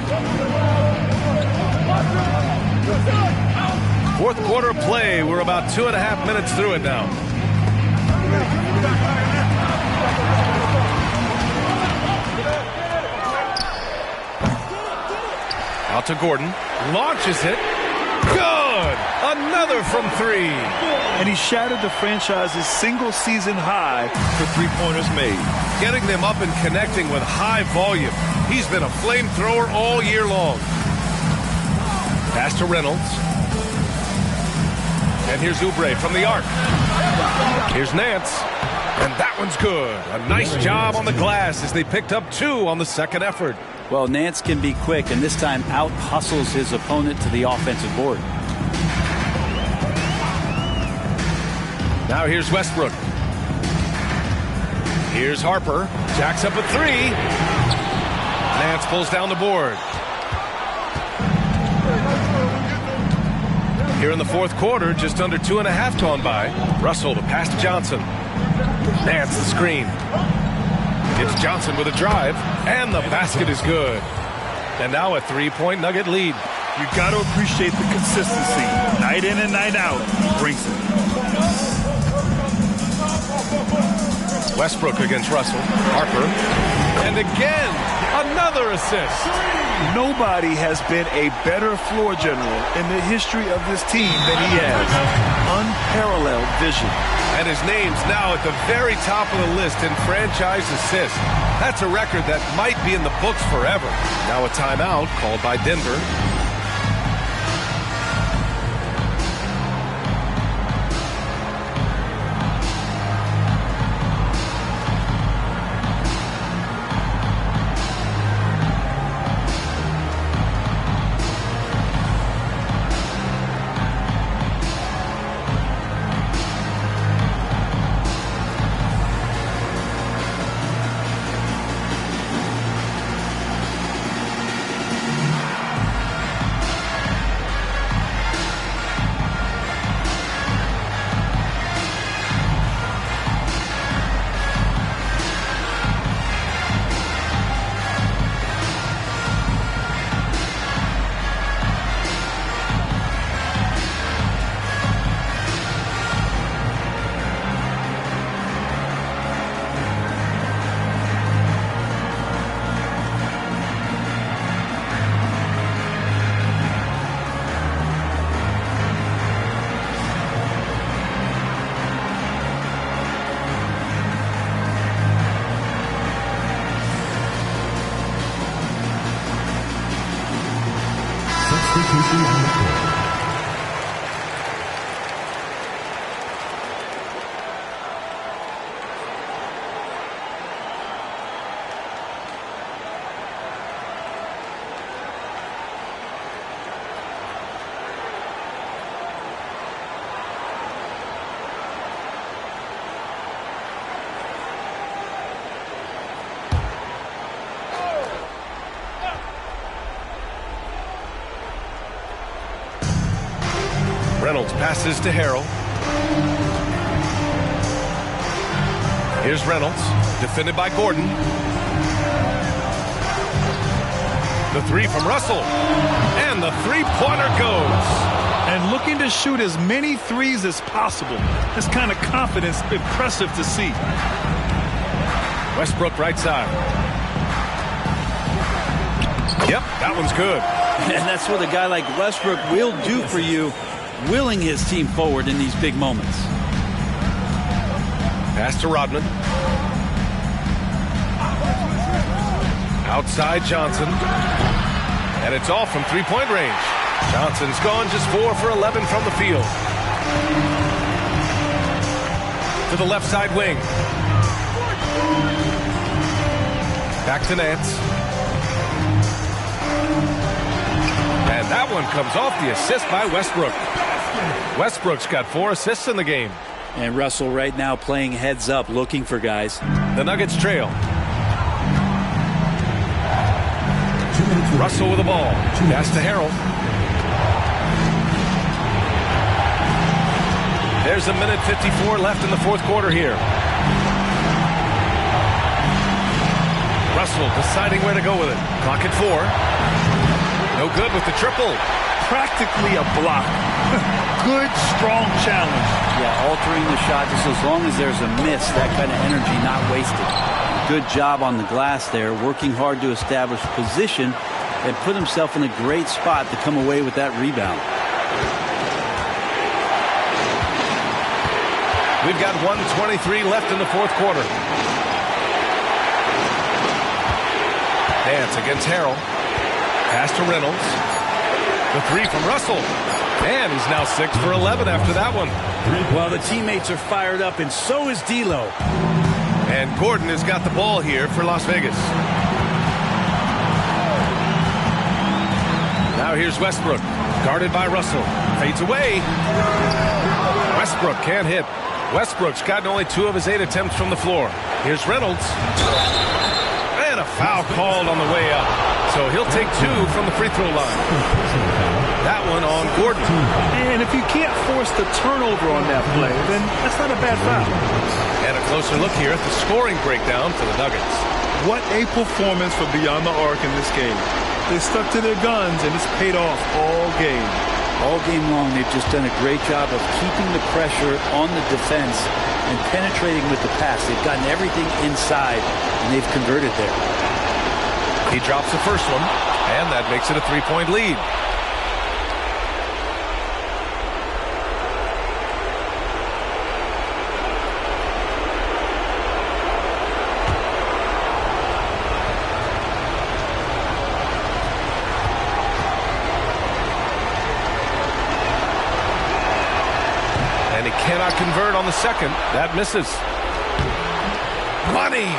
[SPEAKER 13] Fourth quarter play. We're about 2.5 minutes through it now. Out to Gordon. Launches it. Good! Another from 3.
[SPEAKER 10] And he shattered the franchise's single-season high for three-pointers made.
[SPEAKER 13] Getting them up and connecting with high volume. He's been a flamethrower all year long. Pass to Reynolds. And here's Oubre from the arc. Here's Nance. And that one's good. A nice job on the glass as they picked up 2 on the second effort.
[SPEAKER 17] Well, Nance can be quick, and this time out-hustles his opponent to the offensive board.
[SPEAKER 13] Now here's Westbrook. Here's Harper. Jacks up a 3. Nance pulls down the board. Here in the fourth quarter, just under 2.5 gone by. Russell to pass to Johnson. Nance the screen. It's Johnson with a drive, and the basket is good. And now a 3-point Nugget lead.
[SPEAKER 10] You got to appreciate the consistency. Night in and night out brings it.
[SPEAKER 13] Westbrook against Russell. Harper. And again, another assist.
[SPEAKER 10] Nobody has been a better floor general in the history of this team than he has. Unparalleled vision.
[SPEAKER 13] And his name's now at the very top of the list in franchise assists. That's a record that might be in the books forever. Now a timeout called by Denver. Reynolds passes to Harrell. Here's Reynolds, defended by Gordon. The three from Russell, and the three-pointer goes.
[SPEAKER 10] And looking to shoot as many threes as possible. This kind of confidence, impressive to see.
[SPEAKER 13] Westbrook right side. Yep, that one's good.
[SPEAKER 17] And that's what a guy like Westbrook will do for you, willing his team forward in these big moments.
[SPEAKER 13] Pass to Rodman. Outside Johnson. And it's all from three-point range. Johnson's gone just 4 for 11 from the field. To the left side wing. Back to Nance. And that one comes off the assist by Westbrook. Westbrook's got 4 assists in the game.
[SPEAKER 17] And Russell right now playing heads up, looking for guys.
[SPEAKER 13] The Nuggets trail. Russell with the ball. Pass to Harrell. There's 1:54 left in the fourth quarter here. Russell deciding where to go with it. Clock at 4. No good with the triple.
[SPEAKER 10] Practically a block. Good, strong challenge.
[SPEAKER 17] Yeah, altering the shot just as long as there's a miss, that kind of energy not wasted. Good job on the glass there, working hard to establish position and put himself in a great spot to come away with that rebound.
[SPEAKER 13] We've got 1:23 left in the fourth quarter. Nance against Harrell. Pass to Reynolds. The three from Russell. And he's now 6 for 11 after that one.
[SPEAKER 17] Well, the teammates are fired up, and so is D'Lo.
[SPEAKER 13] And Gordon has got the ball here for Las Vegas. Now here's Westbrook, guarded by Russell. Fades away. Westbrook can't hit. Westbrook's gotten only 2 of his 8 attempts from the floor. Here's Reynolds. And a foul called on the way up. So he'll take 2 from the free throw line.
[SPEAKER 8] That one on Gordon.
[SPEAKER 10] And if you can't force the turnover on that play, then that's not a bad foul.
[SPEAKER 8] And a closer look here at the scoring breakdown for the Nuggets.
[SPEAKER 10] What a performance for Beyond the Arc in this game. They stuck to their guns, and it's paid off all game.
[SPEAKER 17] All game long, they've just done a great job of keeping the pressure on the defense and penetrating with the pass. They've gotten everything inside, and they've converted there.
[SPEAKER 8] He drops the first one, and that makes it a 3-point lead. Cannot convert on the second. That misses. Money.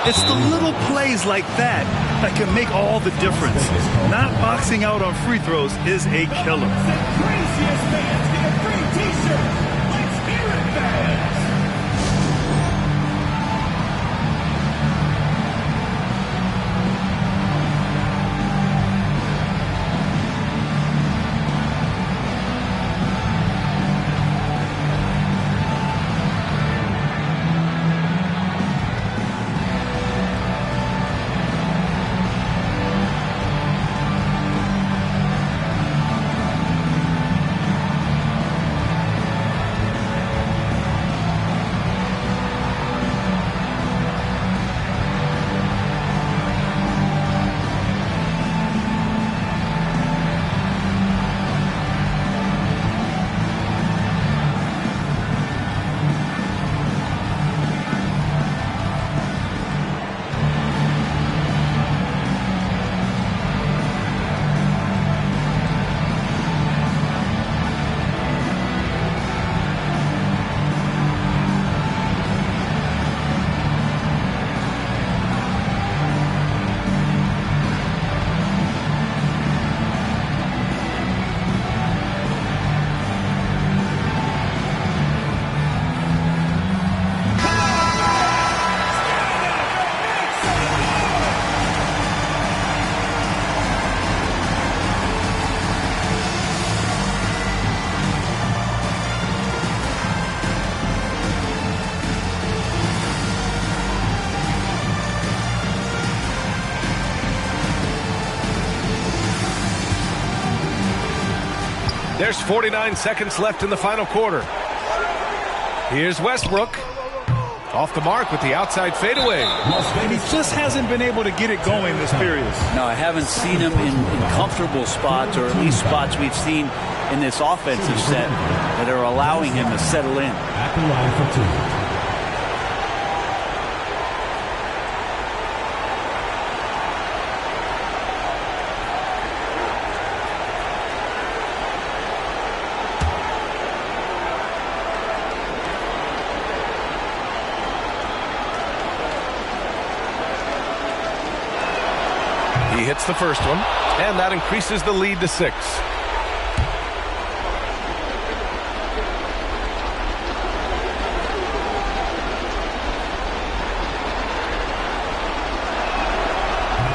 [SPEAKER 10] It's the little plays like that that can make all the difference. Not boxing out on free throws is a killer.
[SPEAKER 7] The craziest fans get a free t-shirt. Let's hear it, fans.
[SPEAKER 8] There's 49 seconds left in the final quarter. Here's Westbrook. Off the mark with the outside fadeaway.
[SPEAKER 10] And he just hasn't been able to get it going this period.
[SPEAKER 17] No, I haven't seen him in comfortable spots, or at least spots we've seen in this offensive set that are allowing him to settle in.
[SPEAKER 6] At the line for two.
[SPEAKER 8] He hits the first one, and that increases the lead to 6.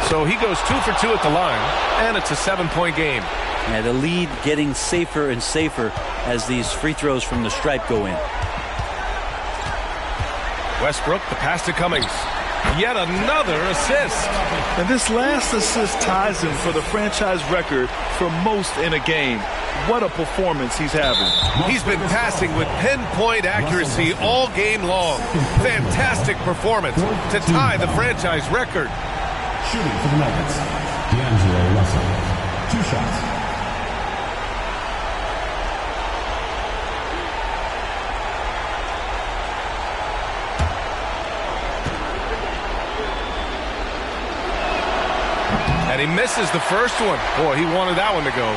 [SPEAKER 8] So he goes 2 for 2 at the line, and it's a 7-point game.
[SPEAKER 17] Yeah, the lead getting safer and safer as these free throws from the stripe go in.
[SPEAKER 8] Westbrook, the pass to Cummings. Yet another assist.
[SPEAKER 10] And this last assist ties him for the franchise record for most in a game. What a performance he's having.
[SPEAKER 8] He's been passing with pinpoint accuracy all game long. Fantastic performance to tie the franchise record.
[SPEAKER 6] Shooting for the Nuggets, D'Angelo Russell. 2 shots.
[SPEAKER 8] And he misses the first one. Boy, he wanted that one to go.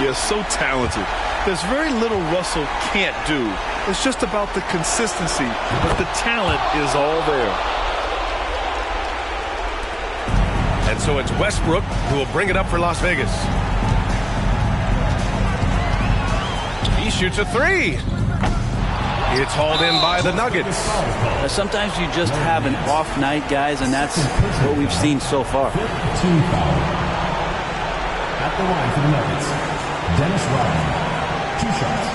[SPEAKER 10] Yeah, so talented. There's very little Russell can't do. It's just about the consistency, but the talent is all there.
[SPEAKER 8] And so it's Westbrook who will bring it up for Las Vegas. He shoots a 3. It's hauled in by the Nuggets.
[SPEAKER 17] Sometimes you just have an off night, guys, and that's what we've seen so far.
[SPEAKER 6] At the line for the Nuggets, Dennis Rodman, 2 shots.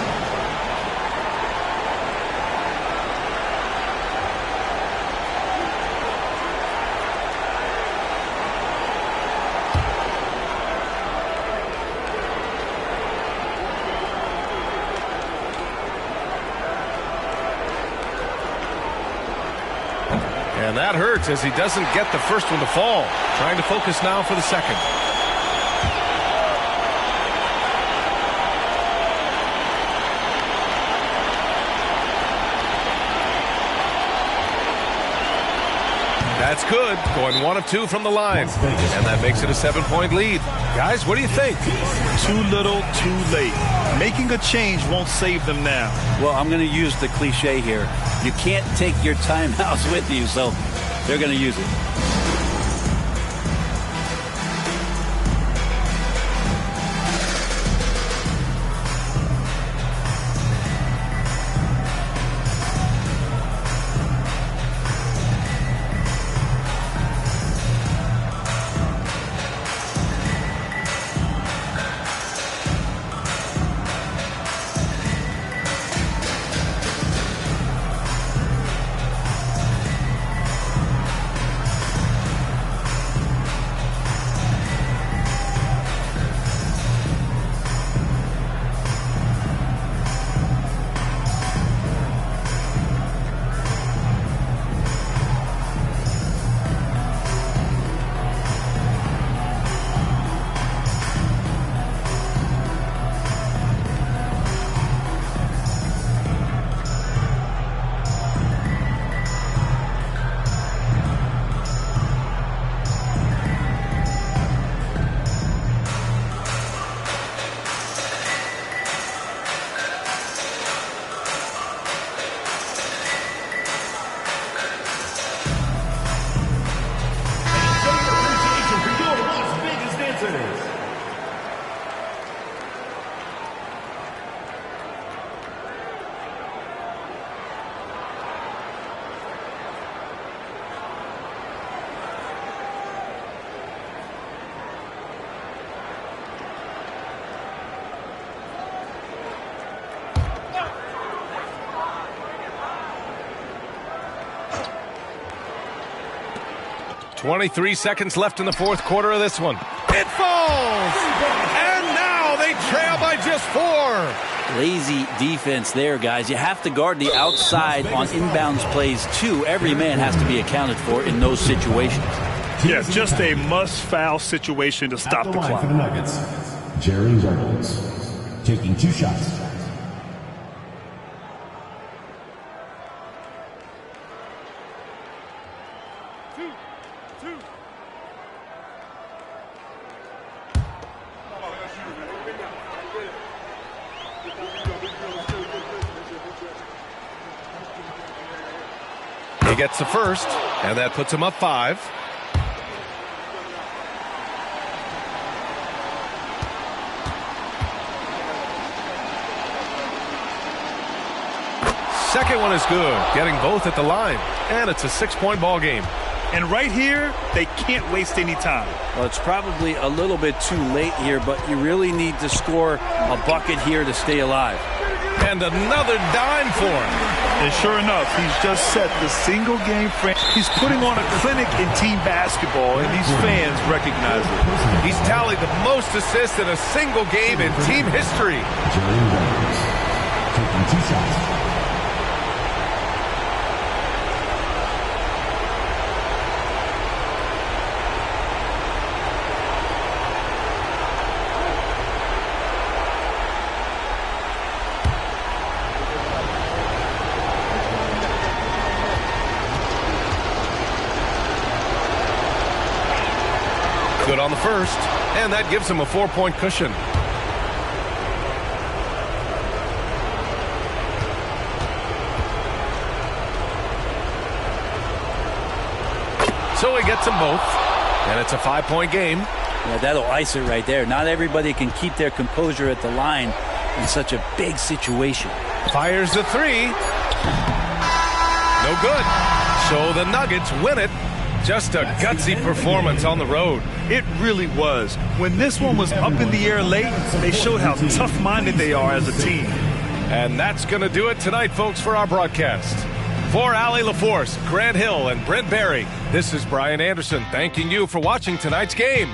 [SPEAKER 13] And that hurts as he doesn't get the first one to fall. Trying to focus now for the second. That's good. Going 1 of 2 from the line. And that makes it a 7-point lead. Guys, what do you think?
[SPEAKER 10] Too little, too late. Making a change won't save them now.
[SPEAKER 17] Well, I'm going to use the cliche here. You can't take your timeouts with you, so they're going to use it.
[SPEAKER 13] .23 seconds left in the fourth quarter of this one. It falls! And now they trail by just 4.
[SPEAKER 17] Lazy defense there, guys. You have to guard the outside on inbounds plays, too. Every man has to be accounted for in those situations.
[SPEAKER 10] Yeah, just a must-foul situation to stop the clock.
[SPEAKER 6] For the Nuggets, Jerry Reynolds, taking 2 shots.
[SPEAKER 13] He gets the first, and that puts him up 5. Second one is good, getting both at the line, and it's a 6-point ball game.
[SPEAKER 10] And right here, they can't waste any time.
[SPEAKER 17] Well, it's probably a little bit too late here, but you really need to score a bucket here to stay alive.
[SPEAKER 13] And another dime for him.
[SPEAKER 10] And sure enough, he's just set the single game frame. He's putting on a clinic in team basketball, and these fans recognize it.
[SPEAKER 13] He's tallied the most assists in a single game in team history.
[SPEAKER 6] Jerry Reynolds, taking 2 shots.
[SPEAKER 13] Good on the first, and that gives him a 4-point cushion. So he gets them both, and it's a 5-point game.
[SPEAKER 17] Yeah, that'll ice it right there. Not everybody can keep their composure at the line in such a big situation.
[SPEAKER 13] Fires the 3. No good. So the Nuggets win it Just a gutsy performance on the road.
[SPEAKER 10] It really was. When this one was up in the air late, they showed how tough-minded they are as a team.
[SPEAKER 13] And that's going to do it tonight, folks, for our broadcast. For Allie LaForce, Grant Hill, and Brent Barry, this is Brian Anderson thanking you for watching tonight's game.